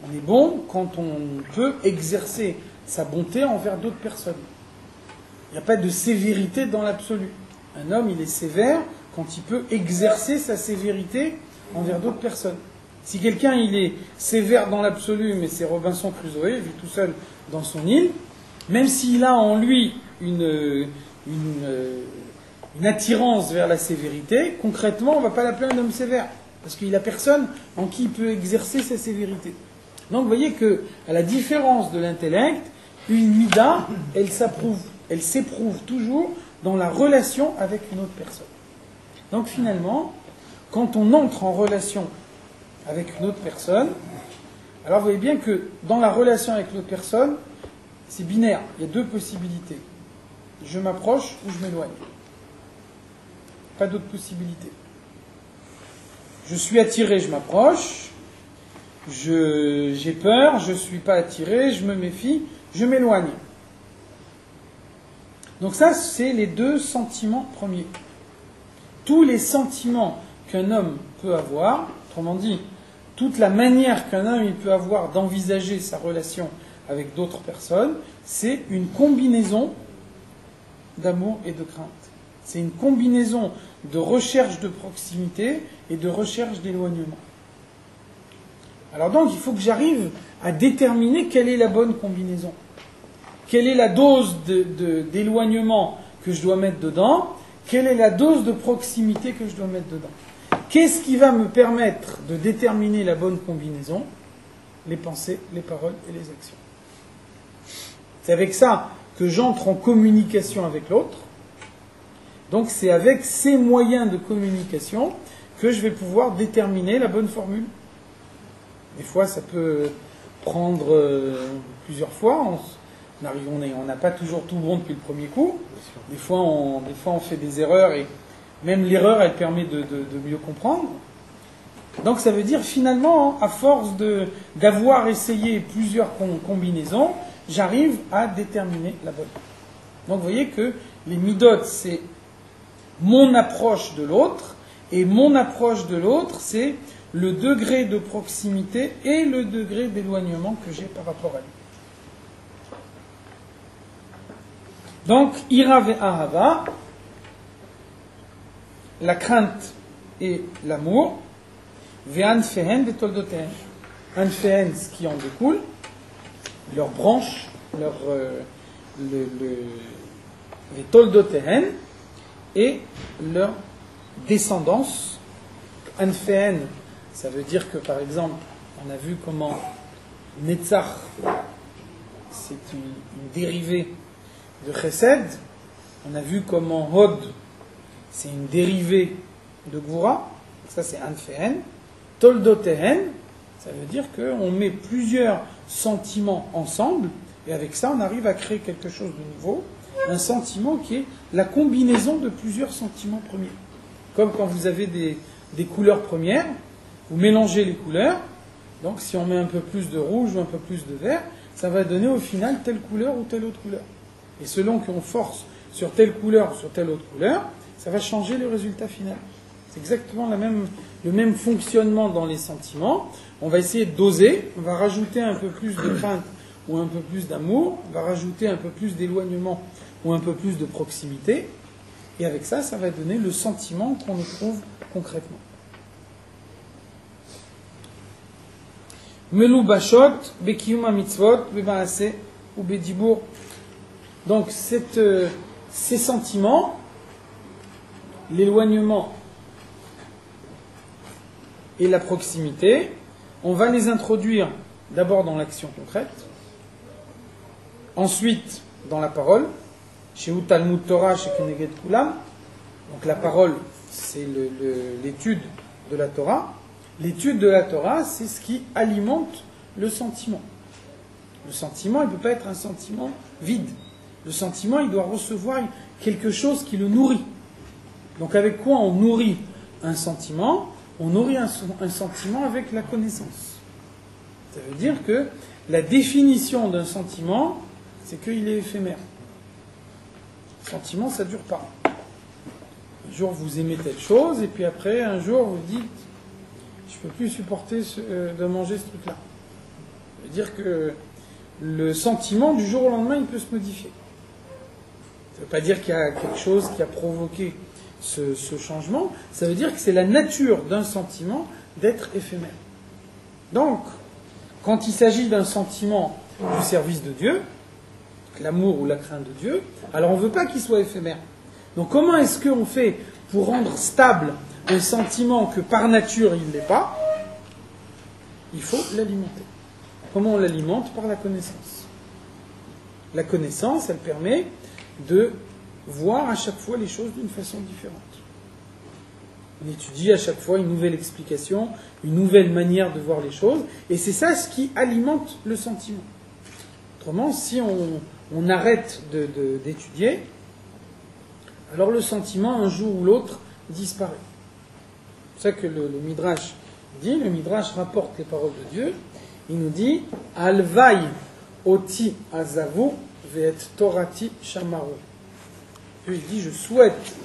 On est bon quand on peut exercer sa bonté envers d'autres personnes. Il n'y a pas de sévérité dans l'absolu. Un homme, il est sévère quand il peut exercer sa sévérité envers d'autres personnes. Si quelqu'un, il est sévère dans l'absolu, mais c'est Robinson Crusoe, il vit tout seul dans son île, même s'il a en lui une attirance vers la sévérité, concrètement, on ne va pas l'appeler un homme sévère. Parce qu'il n'a personne en qui il peut exercer sa sévérité. Donc vous voyez que, à la différence de l'intellect, une mida, elle s'éprouve toujours dans la relation avec une autre personne. Donc finalement, quand on entre en relation avec une autre personne, alors vous voyez bien que dans la relation avec l'autre personne, c'est binaire, il y a 2 possibilités. Je m'approche ou je m'éloigne. Pas d'autre possibilité. Je suis attiré, je m'approche. J'ai peur, je ne suis pas attiré, je me méfie, je m'éloigne. Donc ça, c'est les 2 sentiments premiers. Tous les sentiments qu'un homme peut avoir, autrement dit, toute la manière qu'un homme il peut avoir d'envisager sa relation avec d'autres personnes, c'est une combinaison d'amour et de crainte. C'est une combinaison de recherche de proximité et de recherche d'éloignement. Alors donc, il faut que j'arrive à déterminer quelle est la bonne combinaison. Quelle est la dose d'éloignement que je dois mettre dedans? Quelle est la dose de proximité que je dois mettre dedans? Qu'est-ce qui va me permettre de déterminer la bonne combinaison? Les pensées, les paroles et les actions. C'est avec ça que j'entre en communication avec l'autre. Donc c'est avec ces moyens de communication que je vais pouvoir déterminer la bonne formule. Des fois, ça peut prendre plusieurs fois. On n'a pas toujours tout bon depuis le premier coup. Des fois, on fait des erreurs et même l'erreur, elle permet de mieux comprendre. Donc ça veut dire finalement, à force d'avoir essayé plusieurs combinaisons, j'arrive à déterminer la bonne. Donc vous voyez que les midot, c'est mon approche de l'autre, Et mon approche de l'autre, c'est le degré de proximité et le degré d'éloignement que j'ai par rapport à lui. Donc, ira ve'ahava, la crainte et l'amour, ve'anfehen ve'toldoten. Anfehen, ce qui en découle, leurs branches, les toldoten et leur descendance. Anfehen, ça veut dire que, par exemple, on a vu comment Netzach, c'est une dérivée de Chesed. On a vu comment Hod, c'est une dérivée de Gvura. Ça, c'est Anfehen. Toldotehen, ça veut dire qu'on met plusieurs sentiments ensemble, et avec ça, on arrive à créer quelque chose de nouveau. Un sentiment qui est la combinaison de plusieurs sentiments premiers. Comme quand vous avez des couleurs premières, vous mélangez les couleurs. Donc, si on met un peu plus de rouge ou un peu plus de vert, ça va donner au final telle couleur ou telle autre couleur. Et selon qu'on force sur telle couleur ou sur telle autre couleur, ça va changer le résultat final. C'est exactement le même fonctionnement dans les sentiments. On va essayer de doser, on va rajouter un peu plus de crainte ou un peu plus d'amour, on va rajouter un peu plus d'éloignement ou un peu plus de proximité, et avec ça, ça va donner le sentiment qu'on éprouve concrètement. Melou bashot, bekiyuma mitzvot, bebaase ou bedibour. Donc ces sentiments, l'éloignement et la proximité, on va les introduire d'abord dans l'action concrète, ensuite dans la parole, chez Talmud Torah, chez Keneged Kulam. Donc la parole, c'est l'étude de la Torah. L'étude de la Torah, c'est ce qui alimente le sentiment. Le sentiment, il ne peut pas être un sentiment vide. Le sentiment, il doit recevoir quelque chose qui le nourrit. Donc avec quoi on nourrit un sentiment? On nourrit un sentiment avec la connaissance. Ça veut dire que la définition d'un sentiment, c'est qu'il est éphémère. Le sentiment, ça ne dure pas. Un jour, vous aimez telle chose, et puis après, un jour, vous dites « je ne peux plus supporter de manger ce truc-là ». Ça veut dire que le sentiment, du jour au lendemain, il peut se modifier. Ça ne veut pas dire qu'il y a quelque chose qui a provoqué ce changement. Ça veut dire que c'est la nature d'un sentiment d'être éphémère. Donc, quand il s'agit d'un sentiment du service de Dieu, l'amour ou la crainte de Dieu, alors on ne veut pas qu'il soit éphémère. Donc comment est-ce qu'on fait pour rendre stable un sentiment que par nature il ne l'est pas? Il faut l'alimenter. Comment on l'alimente? Par la connaissance. La connaissance, elle permet de voir à chaque fois les choses d'une façon différente. On étudie à chaque fois une nouvelle explication, une nouvelle manière de voir les choses, et c'est ça ce qui alimente le sentiment. Autrement, si on arrête d'étudier, alors le sentiment, un jour ou l'autre, disparaît. C'est ça que le Midrash dit, le Midrash rapporte les paroles de Dieu, il nous dit « Alvai oti azavu ve'et torati shamaru » Il dit « Je souhaite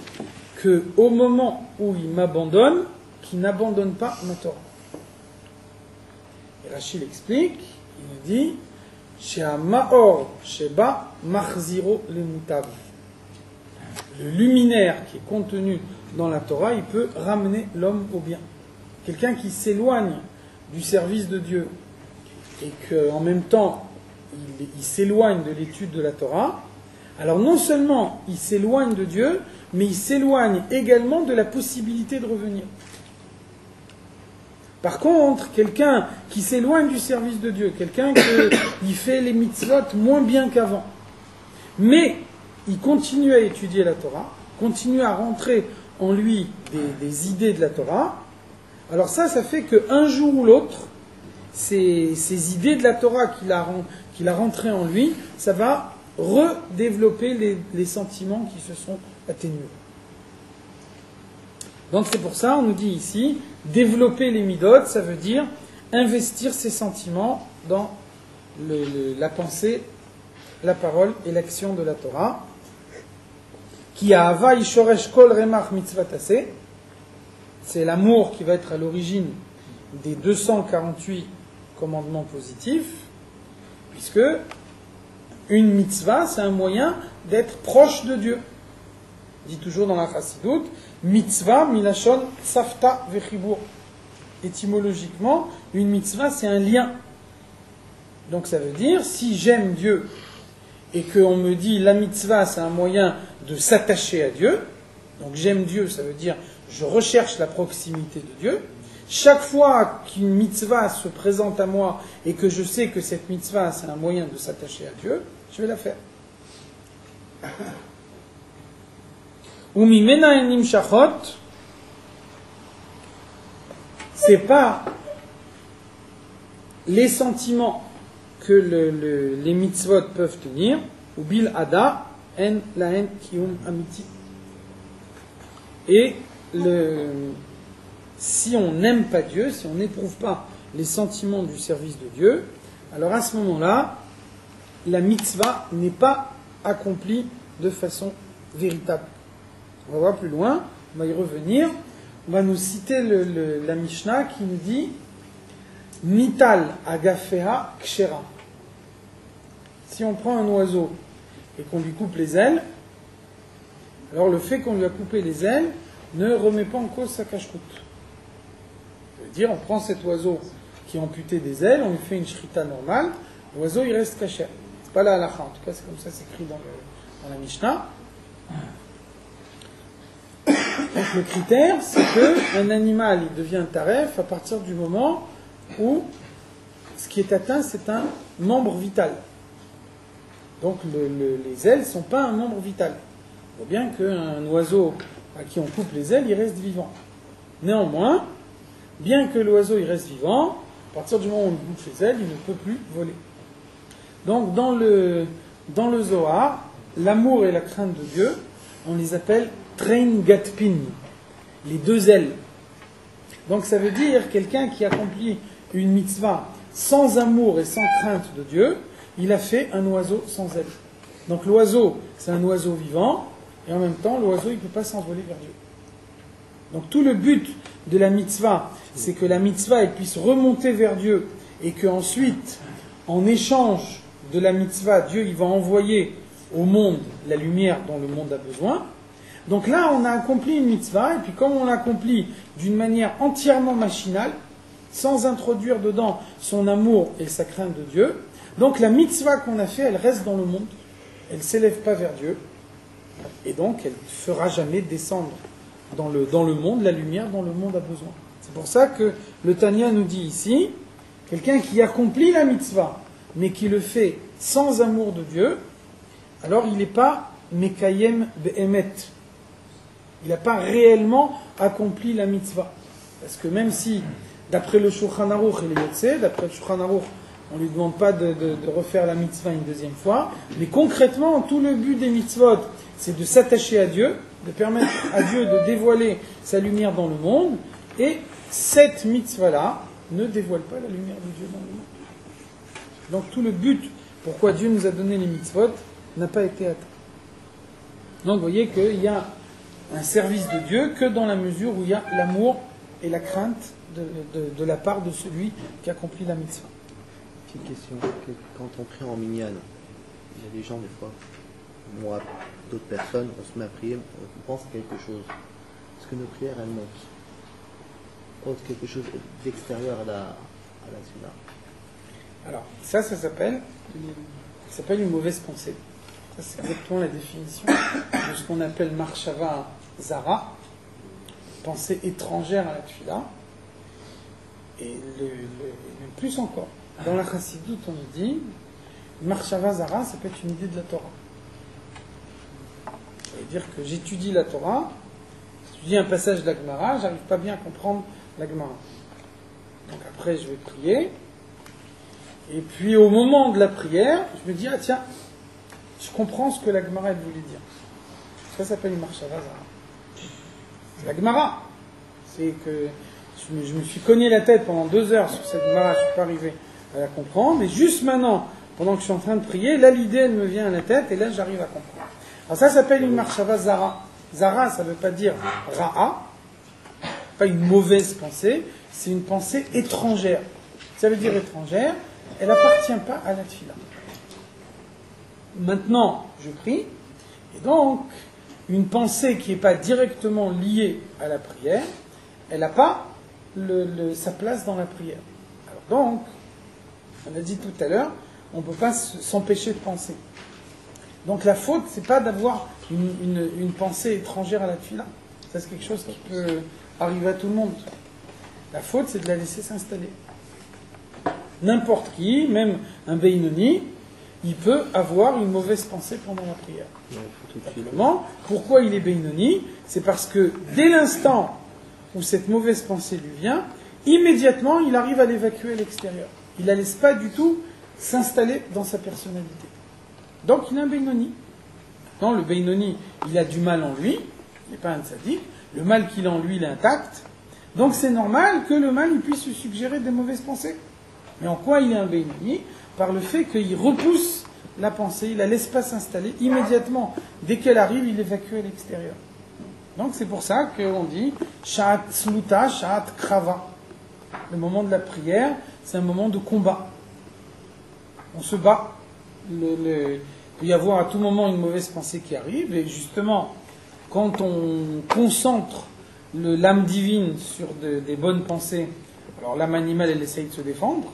qu'au moment où il m'abandonne, qu'il n'abandonne pas ma Torah. » Et Rachid explique, il nous dit « She'amaor sheba machziro lemutav » Le luminaire qui est contenu dans la Torah, il peut ramener l'homme au bien. Quelqu'un qui s'éloigne du service de Dieu et qu'en même temps il s'éloigne de l'étude de la Torah, alors non seulement il s'éloigne de Dieu, mais il s'éloigne également de la possibilité de revenir. Par contre, quelqu'un qui s'éloigne du service de Dieu, quelqu'un qui fait les mitzvot moins bien qu'avant, mais il continue à étudier la Torah, continue à rentrer en lui des idées de la Torah, alors ça fait qu'un jour ou l'autre, ces idées de la Torah qu'il a rentrées en lui, ça va redévelopper les sentiments qui se sont atténués. Donc c'est pour ça, on nous dit ici, développer les midot, ça veut dire investir ses sentiments dans la pensée, la parole et l'action de la Torah. Qui a hava ishoresh kol remach mitzvah taseh, c'est l'amour qui va être à l'origine des 248 commandements positifs, puisque une mitzvah, c'est un moyen d'être proche de Dieu. On dit toujours dans la Chassidoute, mitzvah milachon safta vechibur. Étymologiquement, une mitzvah, c'est un lien. Donc ça veut dire, si j'aime Dieu et qu'on me dit la mitzvah, c'est un moyen de s'attacher à Dieu, donc j'aime Dieu, ça veut dire je recherche la proximité de Dieu. Chaque fois qu'une mitzvah se présente à moi et que je sais que cette mitzvah, c'est un moyen de s'attacher à Dieu, je vais la faire. Umimena enim shachot, c'est pas les sentiments que les mitzvot peuvent tenir, ou bil ada en lahen kium amiti. Et si on n'aime pas Dieu, si on n'éprouve pas les sentiments du service de Dieu, alors à ce moment-là, la mitzvah n'est pas accomplie de façon véritable. On va voir plus loin, on va y revenir. On va nous citer la Mishnah qui nous dit Nital agafea kshera. Si on prend un oiseau et qu'on lui coupe les ailes, alors le fait qu'on lui a coupé les ailes ne remet pas en cause sa cacheroute. Ça veut dire, on prend cet oiseau qui est amputé des ailes, on lui fait une shrita normale, l'oiseau il reste caché. C'est pas la halakha, en tout cas c'est comme ça c'est écrit dans la Mishnah. Donc le critère, c'est qu'un animal il devient taref à partir du moment où ce qui est atteint, c'est un membre vital. Donc les ailes ne sont pas un membre vital. Il faut bien qu'un oiseau à qui on coupe les ailes, il reste vivant. Néanmoins, bien que l'oiseau il reste vivant, à partir du moment où on lui coupe les ailes, il ne peut plus voler. Donc dans le Zohar, l'amour et la crainte de Dieu, on les appelle Trein Gatpin, les deux ailes. Donc ça veut dire quelqu'un qui accomplit une mitzvah sans amour et sans crainte de Dieu, il a fait un oiseau sans ailes. Donc l'oiseau, c'est un oiseau vivant, et en même temps, l'oiseau, il ne peut pas s'envoler vers Dieu. Donc tout le but de la mitzvah, c'est que la mitzvah elle puisse remonter vers Dieu, et qu'ensuite, en échange de la mitzvah, Dieu il va envoyer au monde la lumière dont le monde a besoin. Donc là, on a accompli une mitzvah, et puis comme on l'accomplit d'une manière entièrement machinale, sans introduire dedans son amour et sa crainte de Dieu, donc la mitzvah qu'on a fait, elle reste dans le monde, elle ne s'élève pas vers Dieu, et donc elle ne fera jamais descendre dans le monde la lumière dont le monde a besoin. C'est pour ça que le Tanya nous dit ici, quelqu'un qui accomplit la mitzvah, mais qui le fait sans amour de Dieu, alors il n'est pas Mekayem Be'emet. Il n'a pas réellement accompli la mitzvah. Parce que même si, d'après le Shulchan Aruch, il est Yotze, d'après le Shulchan Aruch, on ne lui demande pas de refaire la mitzvah une deuxième fois, mais concrètement, tout le but des mitzvot, c'est de s'attacher à Dieu, de permettre à Dieu de dévoiler sa lumière dans le monde, et cette mitzvah-là ne dévoile pas la lumière de Dieu dans le monde. Donc tout le but, pourquoi Dieu nous a donné les mitzvot, n'a pas été atteint. Donc vous voyez qu'il y a un service de Dieu que dans la mesure où il y a l'amour et la crainte de la part de celui qui accomplit la mitzvah. Petite question, quand on prie en minyan, il y a des gens des fois, moi, d'autres personnes, on se met à prier, on pense à quelque chose. Est-ce que nos prières, elles montent quelque chose d'extérieur à la tefila? Alors, ça s'appelle une mauvaise pensée. Ça, c'est exactement la définition de ce qu'on appelle marshava zara, pensée étrangère à la tefila. Et même plus encore. Dans la Chassidoute, on nous dit, marshava zara, ça peut être une idée de la Torah. Ça veut dire que j'étudie la Torah, j'étudie un passage de la Gemara, j'arrive pas bien à comprendre la Gemara. Donc après, je vais prier. Et puis au moment de la prière, je me dis, ah tiens, je comprends ce que la Gemara elle voulait dire. Ça s'appelle une marshava zara. C'est la Gemara. C'est que je me suis cogné la tête pendant 2 heures sur cette Gemara, je ne suis pas arrivé à la comprendre. Et juste maintenant, pendant que je suis en train de prier, là l'idée elle me vient à la tête et là j'arrive à comprendre. Alors ça s'appelle une marshava zara. Zara, ça ne veut pas dire ra'a. pas une mauvaise pensée, c'est une pensée étrangère. Ça veut dire étrangère, elle n'appartient pas à la tefila. Maintenant, je prie, et donc, une pensée qui n'est pas directement liée à la prière, elle n'a pas sa place dans la prière. Alors donc, on a dit tout à l'heure, on ne peut pas s'empêcher de penser. Donc la faute, c'est pas d'avoir une pensée étrangère à la tefila. Ça, c'est quelque chose qui peut arriver à tout le monde. La faute, c'est de la laisser s'installer. N'importe qui, même un Beinoni, il peut avoir une mauvaise pensée pendant la prière. Simplement, pourquoi il est Beinoni? C'est parce que dès l'instant où cette mauvaise pensée lui vient, immédiatement, il arrive à l'évacuer à l'extérieur. Il ne la laisse pas du tout s'installer dans sa personnalité. Donc, il est un Beinoni. Non, le Beinoni, il a du mal en lui, il n'est pas un tzaddik. Le mal qu'il a en lui, il est intact. Donc, c'est normal que le mal il puisse lui suggérer des mauvaises pensées. Mais en quoi il est un Beinoni? Par le fait qu'il repousse la pensée, il ne la laisse pas s'installer immédiatement. Dès qu'elle arrive, il l'évacue à l'extérieur. Donc c'est pour ça qu'on dit Sha'at Sluta, Sha'at Krava. Le moment de la prière, c'est un moment de combat. On se bat. Il peut y avoir à tout moment une mauvaise pensée qui arrive, et justement, quand on concentre l'âme divine sur des bonnes pensées, alors l'âme animale, elle essaye de se défendre,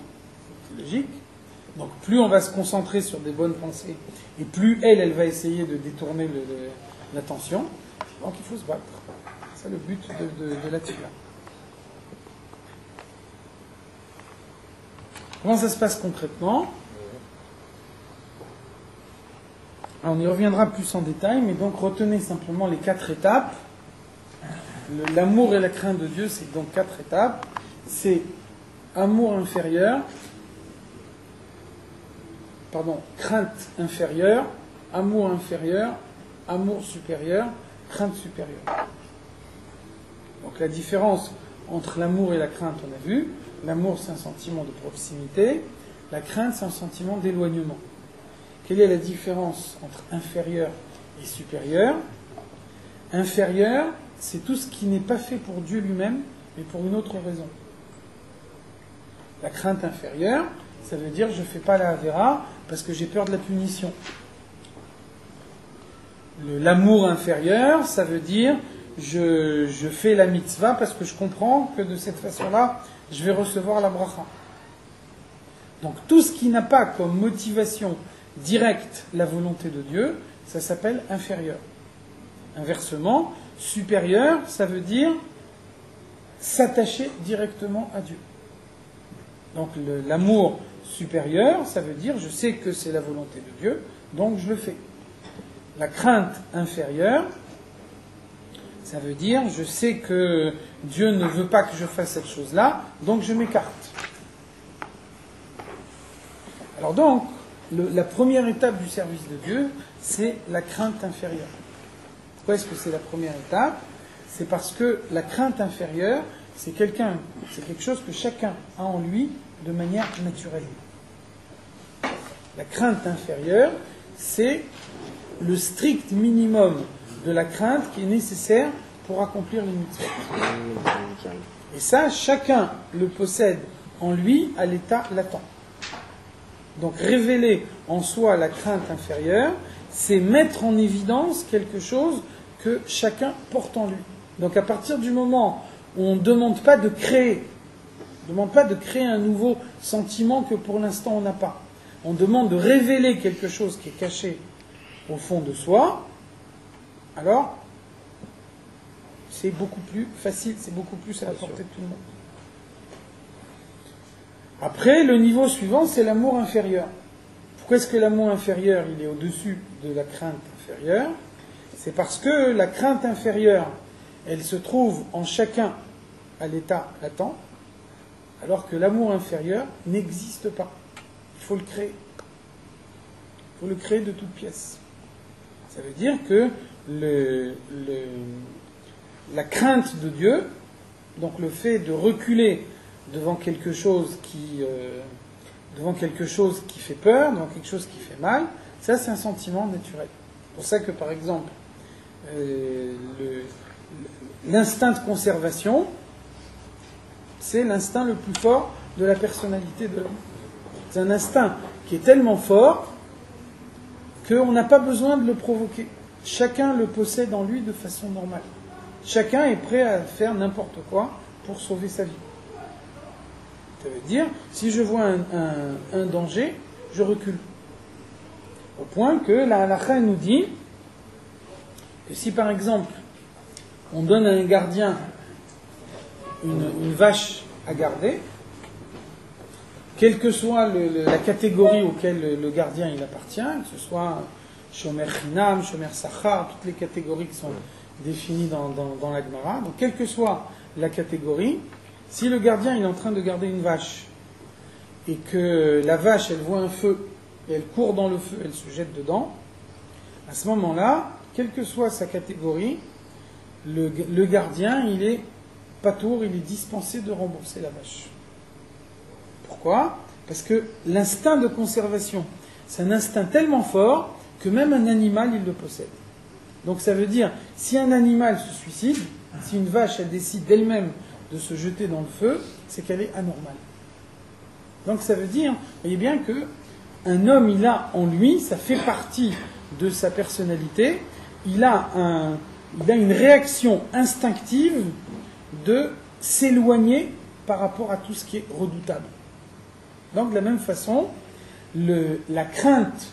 c'est logique. Donc plus on va se concentrer sur des bonnes pensées, et plus elle va essayer de détourner l'attention. Donc il faut se battre. C'est le but de la tefila. Comment ça se passe concrètement? Alors, on y reviendra plus en détail, mais donc retenez simplement les 4 étapes. L'amour et la crainte de Dieu, c'est donc 4 étapes. C'est amour inférieur, crainte inférieure, amour inférieur, amour supérieur, crainte supérieure. Donc la différence entre l'amour et la crainte, on a vu. L'amour, c'est un sentiment de proximité. La crainte, c'est un sentiment d'éloignement. Quelle est la différence entre inférieur et supérieur? Inférieur, c'est tout ce qui n'est pas fait pour Dieu lui-même, mais pour une autre raison. La crainte inférieure, ça veut dire je ne fais pas la Havera parce que j'ai peur de la punition. L'amour inférieur, ça veut dire je fais la mitzvah parce que je comprends que de cette façon-là, je vais recevoir la bracha. Donc tout ce qui n'a pas comme motivation directe la volonté de Dieu, ça s'appelle inférieur. Inversement, supérieur, ça veut dire s'attacher directement à Dieu. Donc l'amour supérieur, ça veut dire je sais que c'est la volonté de Dieu, donc je le fais. La crainte inférieure, ça veut dire je sais que Dieu ne veut pas que je fasse cette chose-là, donc je m'écarte. Alors donc, la première étape du service de Dieu, c'est la crainte inférieure. Pourquoi est-ce que c'est la première étape? C'est parce que la crainte inférieure, c'est quelque chose que chacun a en lui de manière naturelle. La crainte inférieure, c'est le strict minimum de la crainte qui est nécessaire pour accomplir les mitzvot. Et ça, chacun le possède en lui à l'état latent. Donc révéler en soi la crainte inférieure, c'est mettre en évidence quelque chose que chacun porte en lui. Donc à partir du moment où on ne demande pas de créer un nouveau sentiment que pour l'instant on n'a pas, on demande de révéler quelque chose qui est caché au fond de soi, alors c'est beaucoup plus facile, c'est beaucoup plus à la portée de tout le monde. Après, le niveau suivant, c'est l'amour inférieur. Pourquoi est-ce que l'amour inférieur, il est au-dessus de la crainte inférieure? C'est parce que la crainte inférieure, elle se trouve en chacun à l'état latent, alors que l'amour inférieur n'existe pas. Il faut le créer. Il faut le créer de toutes pièces. Ça veut dire que la crainte de Dieu, donc le fait de reculer devant quelque chose qui fait peur, devant quelque chose qui fait mal, ça c'est un sentiment naturel. C'est pour ça que par exemple l'instinct de conservation, c'est l'instinct le plus fort de la personnalité de l'homme. C'est un instinct qui est tellement fort qu'on n'a pas besoin de le provoquer. Chacun le possède en lui de façon normale. Chacun est prêt à faire n'importe quoi pour sauver sa vie. Ça veut dire, si je vois un danger, je recule. Au point que la halakha nous dit que si par exemple on donne à un gardien une vache à garder, quelle que soit la catégorie auquel le gardien il appartient, que ce soit Shomer Chinam, Shomer Sachar, toutes les catégories qui sont définies dans la Gemara, donc quelle que soit la catégorie, si le gardien il est en train de garder une vache et que la vache elle voit un feu et elle court dans le feu, elle se jette dedans, à ce moment-là, quelle que soit sa catégorie, le gardien il est patour, il est dispensé de rembourser la vache. Pourquoi ? Parce que l'instinct de conservation, c'est un instinct tellement fort que même un animal, il le possède. Donc ça veut dire, si un animal se suicide, si une vache, elle décide d'elle-même de se jeter dans le feu, c'est qu'elle est anormale. Donc ça veut dire, vous voyez bien que un homme, il a en lui, ça fait partie de sa personnalité, il a une réaction instinctive de s'éloigner par rapport à tout ce qui est redoutable. Donc de la même façon, la crainte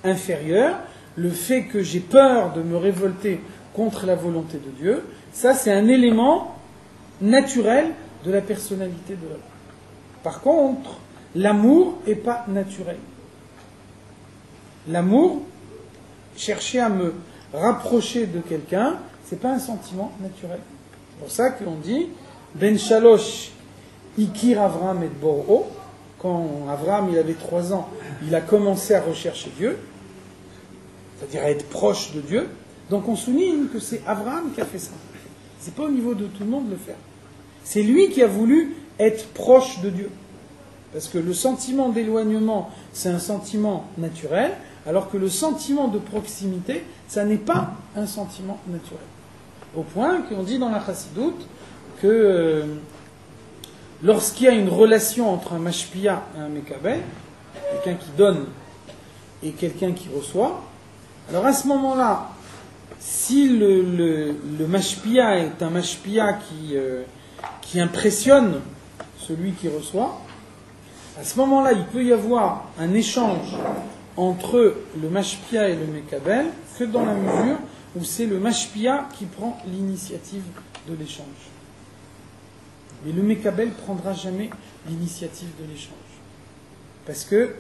inférieure, le fait que j'ai peur de me révolter contre la volonté de Dieu, ça c'est un élément naturel de la personnalité de l'homme. Par contre, l'amour n'est pas naturel. L'amour, chercher à me rapprocher de quelqu'un, c'est pas un sentiment naturel. C'est pour ça qu'on dit Ben Shalosh Ikir Avram et Bor'o, quand Avram il avait 3 ans, il a commencé à rechercher Dieu, c'est-à-dire à être proche de Dieu. Donc on souligne que c'est Avram qui a fait ça. C'est pas au niveau de tout le monde de le faire. C'est lui qui a voulu être proche de Dieu. Parce que le sentiment d'éloignement, c'est un sentiment naturel, alors que le sentiment de proximité, ça n'est pas un sentiment naturel. Au point qu'on dit dans la Chassidoute que lorsqu'il y a une relation entre un mashpia et un mekabel, quelqu'un qui donne et quelqu'un qui reçoit, alors à ce moment-là, si le mashpia est un mashpia qui impressionne celui qui reçoit, à ce moment-là, il peut y avoir un échange entre le mashpia et le mekabel que dans la mesure où c'est le mashpia qui prend l'initiative de l'échange. Mais le mekabel ne prendra jamais l'initiative de l'échange. Parce que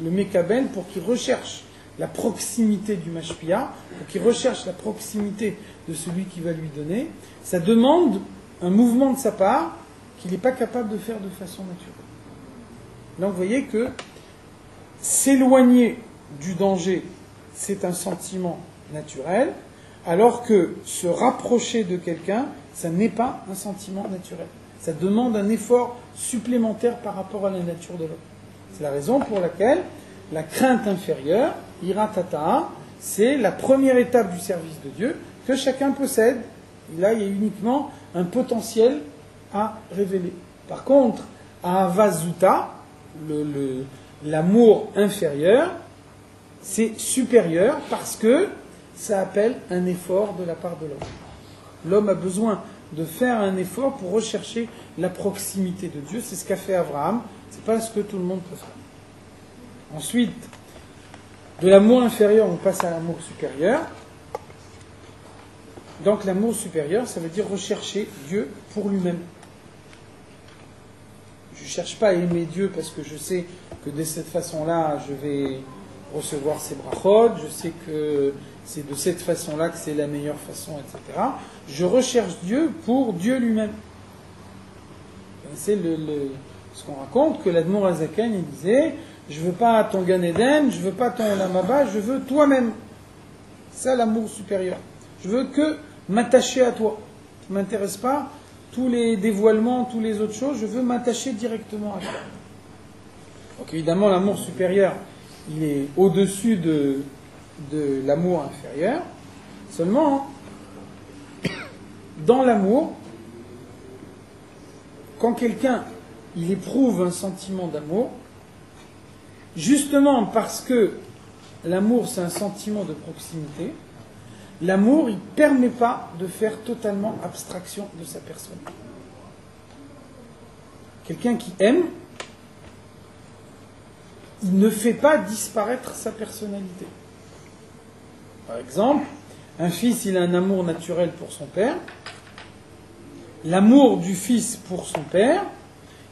le mekabel, pour qu'il recherche la proximité du mashpia, pour qu'il recherche la proximité de celui qui va lui donner, ça demande un mouvement de sa part qu'il n'est pas capable de faire de façon naturelle. Donc vous voyez que s'éloigner du danger, c'est un sentiment naturel, alors que se rapprocher de quelqu'un, ça n'est pas un sentiment naturel. Ça demande un effort supplémentaire par rapport à la nature de l'homme. C'est la raison pour laquelle la crainte inférieure, iratata, c'est la première étape du service de Dieu que chacun possède. Et là, il y a uniquement un potentiel à révéler. Par contre, avazuta, l'amour inférieur, c'est supérieur parce que ça appelle un effort de la part de l'homme. L'homme a besoin de faire un effort pour rechercher la proximité de Dieu. C'est ce qu'a fait Abraham. C'est pas ce que tout le monde peut faire. Ensuite, de l'amour inférieur, on passe à l'amour supérieur. Donc l'amour supérieur, ça veut dire rechercher Dieu pour lui-même. Je ne cherche pas à aimer Dieu parce que je sais que de cette façon-là, je vais recevoir ses brachot, je sais que c'est de cette façon-là que c'est la meilleure façon, etc. Je recherche Dieu pour Dieu lui-même. C'est ce qu'on raconte, que l'Admour Azaken, il disait, je ne veux pas ton Gan Eden, je ne veux pas ton Olam Haba, je veux toi-même. C'est l'amour supérieur. Je veux que m'attacher à toi. Ça ne m'intéresse pas tous les dévoilements, toutes les autres choses, je veux m'attacher directement à toi. Donc évidemment, l'amour supérieur, il est au-dessus de l'amour inférieur. Seulement, dans l'amour, quand quelqu'un il éprouve un sentiment d'amour, justement parce que l'amour c'est un sentiment de proximité, l'amour il ne permet pas de faire totalement abstraction de sa personne. Quelqu'un qui aime, il ne fait pas disparaître sa personnalité. Par exemple, un fils il a un amour naturel pour son père, l'amour du fils pour son père,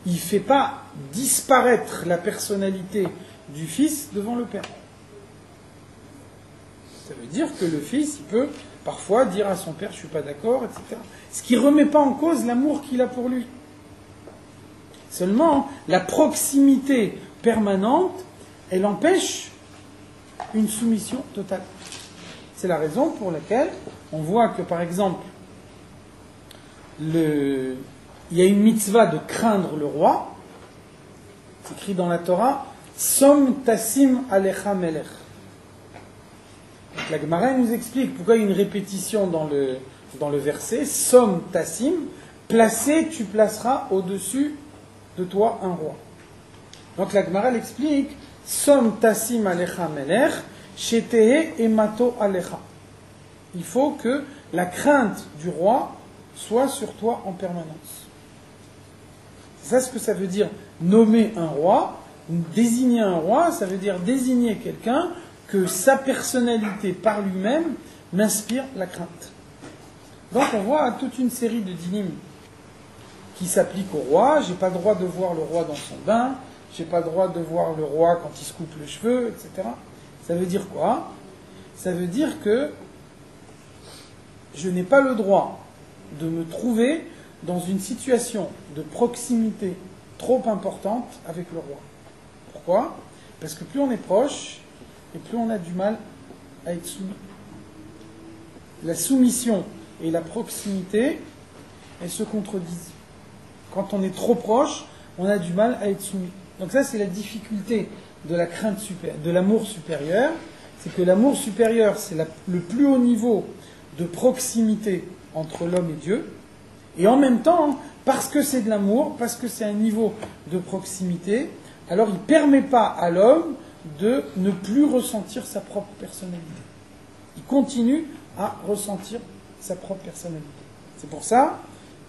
il ne fait pas disparaître la personnalité du fils devant le père. Ça veut dire que le fils, il peut parfois dire à son père, je ne suis pas d'accord, etc. Ce qui ne remet pas en cause l'amour qu'il a pour lui. Seulement, la proximité permanente, elle empêche une soumission totale. C'est la raison pour laquelle on voit que, par exemple, il y a une mitzvah de craindre le roi. C'est écrit dans la Torah, Som tassim alecha melech. Donc la Gemara nous explique pourquoi il y a une répétition dans le verset, Som tassim, placé, tu placeras au-dessus de toi un roi. Donc la Gemara l'explique, Som tassim alecha melech, shetehe emato alecha. Il faut que la crainte du roi soit sur toi en permanence. C'est ça ce que ça veut dire nommer un roi, désigner un roi, ça veut dire désigner quelqu'un que sa personnalité par lui-même m'inspire la crainte. Donc on voit toute une série de dynim qui s'appliquent au roi. J'ai pas le droit de voir le roi dans son bain, j'ai pas le droit de voir le roi quand il se coupe les cheveux, etc. Ça veut dire quoi? Ça veut dire que je n'ai pas le droit de me trouver dans une situation de proximité trop importante avec le roi. Pourquoi? Parce que plus on est proche, et plus on a du mal à être soumis. La soumission et la proximité, elles se contredisent. Quand on est trop proche, on a du mal à être soumis. Donc ça, c'est la difficulté de la crainte supérieure, de l'amour supérieur. C'est que l'amour supérieur, c'est le plus haut niveau de proximité entre l'homme et Dieu. Et en même temps, parce que c'est de l'amour, parce que c'est un niveau de proximité, alors il ne permet pas à l'homme de ne plus ressentir sa propre personnalité. Il continue à ressentir sa propre personnalité. C'est pour ça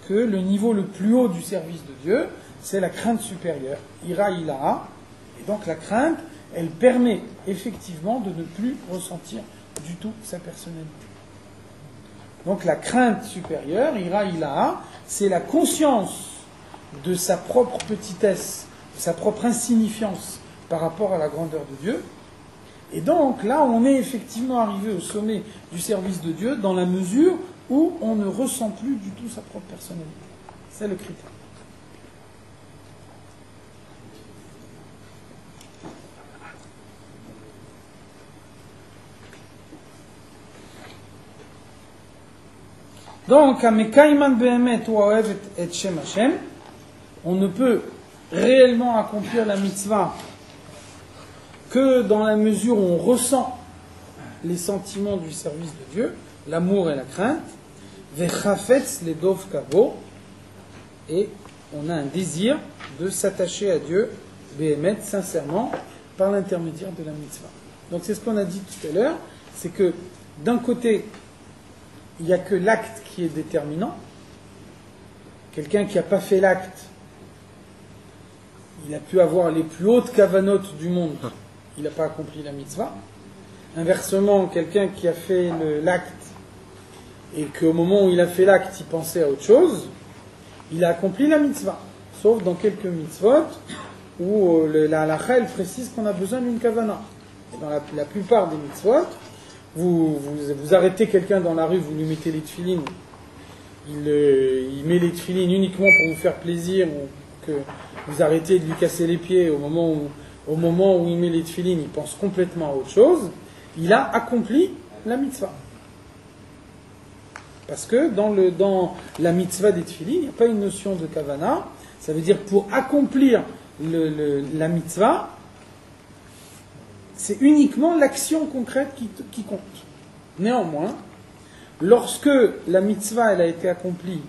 que le niveau le plus haut du service de Dieu, c'est la crainte supérieure. Ira ilaha. Et donc la crainte, elle permet effectivement de ne plus ressentir du tout sa personnalité. Donc la crainte supérieure, ira ilaha, c'est la conscience de sa propre petitesse, de sa propre insignifiance par rapport à la grandeur de Dieu. Et donc là, on est effectivement arrivé au sommet du service de Dieu dans la mesure où on ne ressent plus du tout sa propre personnalité. C'est le critère. Donc, on ne peut réellement accomplir la mitzvah que dans la mesure où on ressent les sentiments du service de Dieu, l'amour et la crainte, et on a un désir de s'attacher à Dieu, sincèrement, par l'intermédiaire de la mitzvah. Donc c'est ce qu'on a dit tout à l'heure, c'est que d'un côté, il n'y a que l'acte qui est déterminant. Quelqu'un qui n'a pas fait l'acte, il a pu avoir les plus hautes kavanotes du monde, il n'a pas accompli la mitzvah. Inversement, quelqu'un qui a fait l'acte et qu'au moment où il a fait l'acte, il pensait à autre chose, il a accompli la mitzvah. Sauf dans quelques mitzvot où la halakha elle précise qu'on a besoin d'une kavana. Et dans la plupart des mitzvot, vous arrêtez quelqu'un dans la rue, vous lui mettez les tefilines, il met les tefilines uniquement pour vous faire plaisir, ou que vous arrêtez de lui casser les pieds au moment où il met les tefilines, il pense complètement à autre chose, il a accompli la mitzvah. Parce que dans la mitzvah des tefilines, il n'y a pas une notion de kavana, ça veut dire pour accomplir la mitzvah, c'est uniquement l'action concrète qui compte. Néanmoins, lorsque la mitzvah elle a été accomplie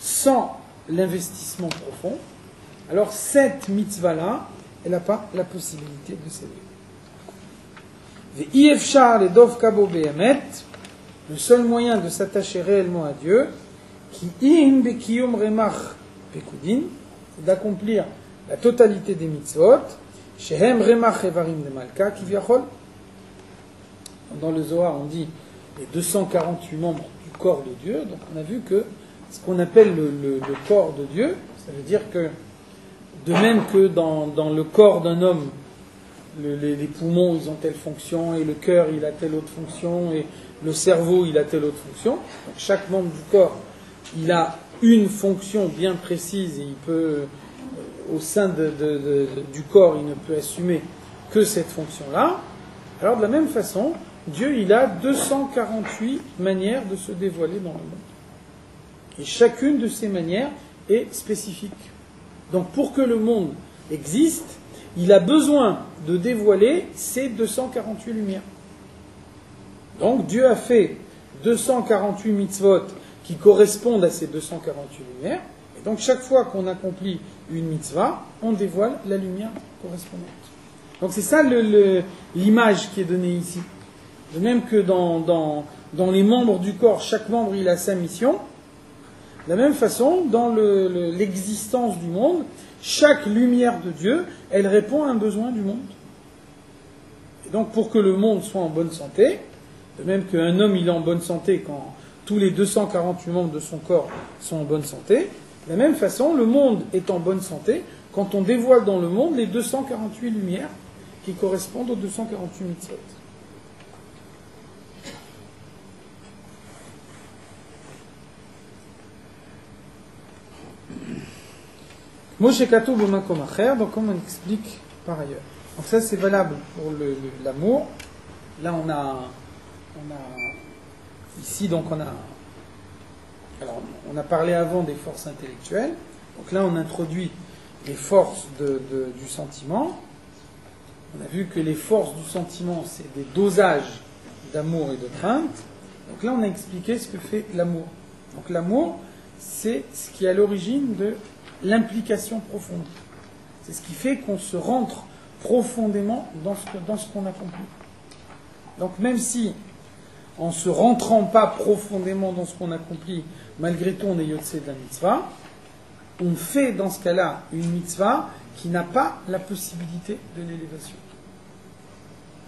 sans l'investissement profond, alors cette mitzvah-là, elle n'a pas la possibilité de s'élever. Le seul moyen de s'attacher réellement à Dieu, c'est d'accomplir la totalité des mitzvot, dans le Zohar on dit les 248 membres du corps de Dieu, donc on a vu que ce qu'on appelle le corps de Dieu, ça veut dire que de même que dans le corps d'un homme, les poumons ils ont telle fonction, et le cœur il a telle autre fonction, et le cerveau il a telle autre fonction, donc chaque membre du corps il a une fonction bien précise, et il peut, au sein du corps, il ne peut assumer que cette fonction-là. Alors de la même façon, Dieu il a 248 manières de se dévoiler dans le monde. Et chacune de ces manières est spécifique. Donc pour que le monde existe, il a besoin de dévoiler ces 248 lumières. Donc Dieu a fait 248 mitzvot qui correspondent à ces 248 lumières. Et donc chaque fois qu'on accomplit une mitzvah, on dévoile la lumière correspondante. Donc c'est ça l'image qui est donnée ici. De même que dans les membres du corps, chaque membre il a sa mission. De la même façon, dans l'existence du monde, chaque lumière de Dieu, elle répond à un besoin du monde. Et donc pour que le monde soit en bonne santé, de même qu'un homme il est en bonne santé quand tous les 248 membres de son corps sont en bonne santé, de la même façon, le monde est en bonne santé quand on dévoile dans le monde les 248 lumières qui correspondent aux 248 mitzvot. Moshe Katou B'Makom Acher, donc comme on explique par ailleurs. Donc ça c'est valable pour l'amour. Là on a ici donc on a parlé avant des forces intellectuelles. Donc là on introduit les forces du sentiment. On a vu que les forces du sentiment c'est des dosages d'amour et de crainte. Donc là on a expliqué ce que fait l'amour. Donc l'amour c'est ce qui est à l'origine de l'implication profonde. C'est ce qui fait qu'on se rentre profondément dans ce qu'on accomplit. Donc même si, en se rentrant pas profondément dans ce qu'on accomplit, malgré tout on est yotzé de la mitzvah, on fait dans ce cas-là une mitzvah qui n'a pas la possibilité de l'élévation.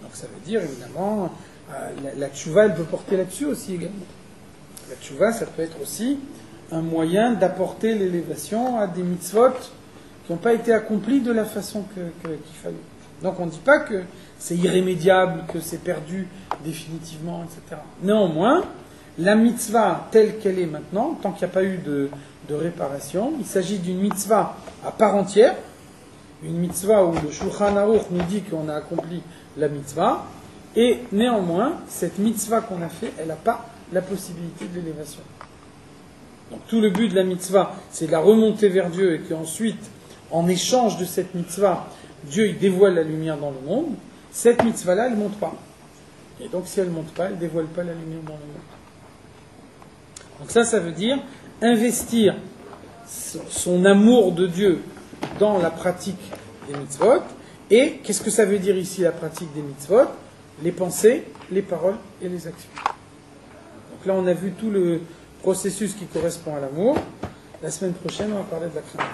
Donc ça veut dire évidemment, la tchouva elle peut porter là-dessus aussi également. La tchouva ça peut être aussi un moyen d'apporter l'élévation à des mitzvot qui n'ont pas été accomplis de la façon qu'il fallait. Donc on ne dit pas que c'est irrémédiable, que c'est perdu définitivement, etc. Néanmoins, la mitzvah telle qu'elle est maintenant, tant qu'il n'y a pas eu de réparation, il s'agit d'une mitzvah à part entière, une mitzvah où le Shulchan Aruch nous dit qu'on a accompli la mitzvah, et néanmoins, cette mitzvah qu'on a fait, elle n'a pas la possibilité de l'élévation. Donc tout le but de la mitzvah, c'est de la remonter vers Dieu et qu'ensuite, en échange de cette mitzvah, Dieu il dévoile la lumière dans le monde. Cette mitzvah-là, elle ne monte pas. Et donc si elle ne monte pas, elle ne dévoile pas la lumière dans le monde. Donc ça veut dire investir son amour de Dieu dans la pratique des mitzvot. Et qu'est-ce que ça veut dire ici la pratique des mitzvot? Les pensées, les paroles et les actions. Donc là on a vu tout le processus qui correspond à l'amour. La semaine prochaine, on va parler de la crainte.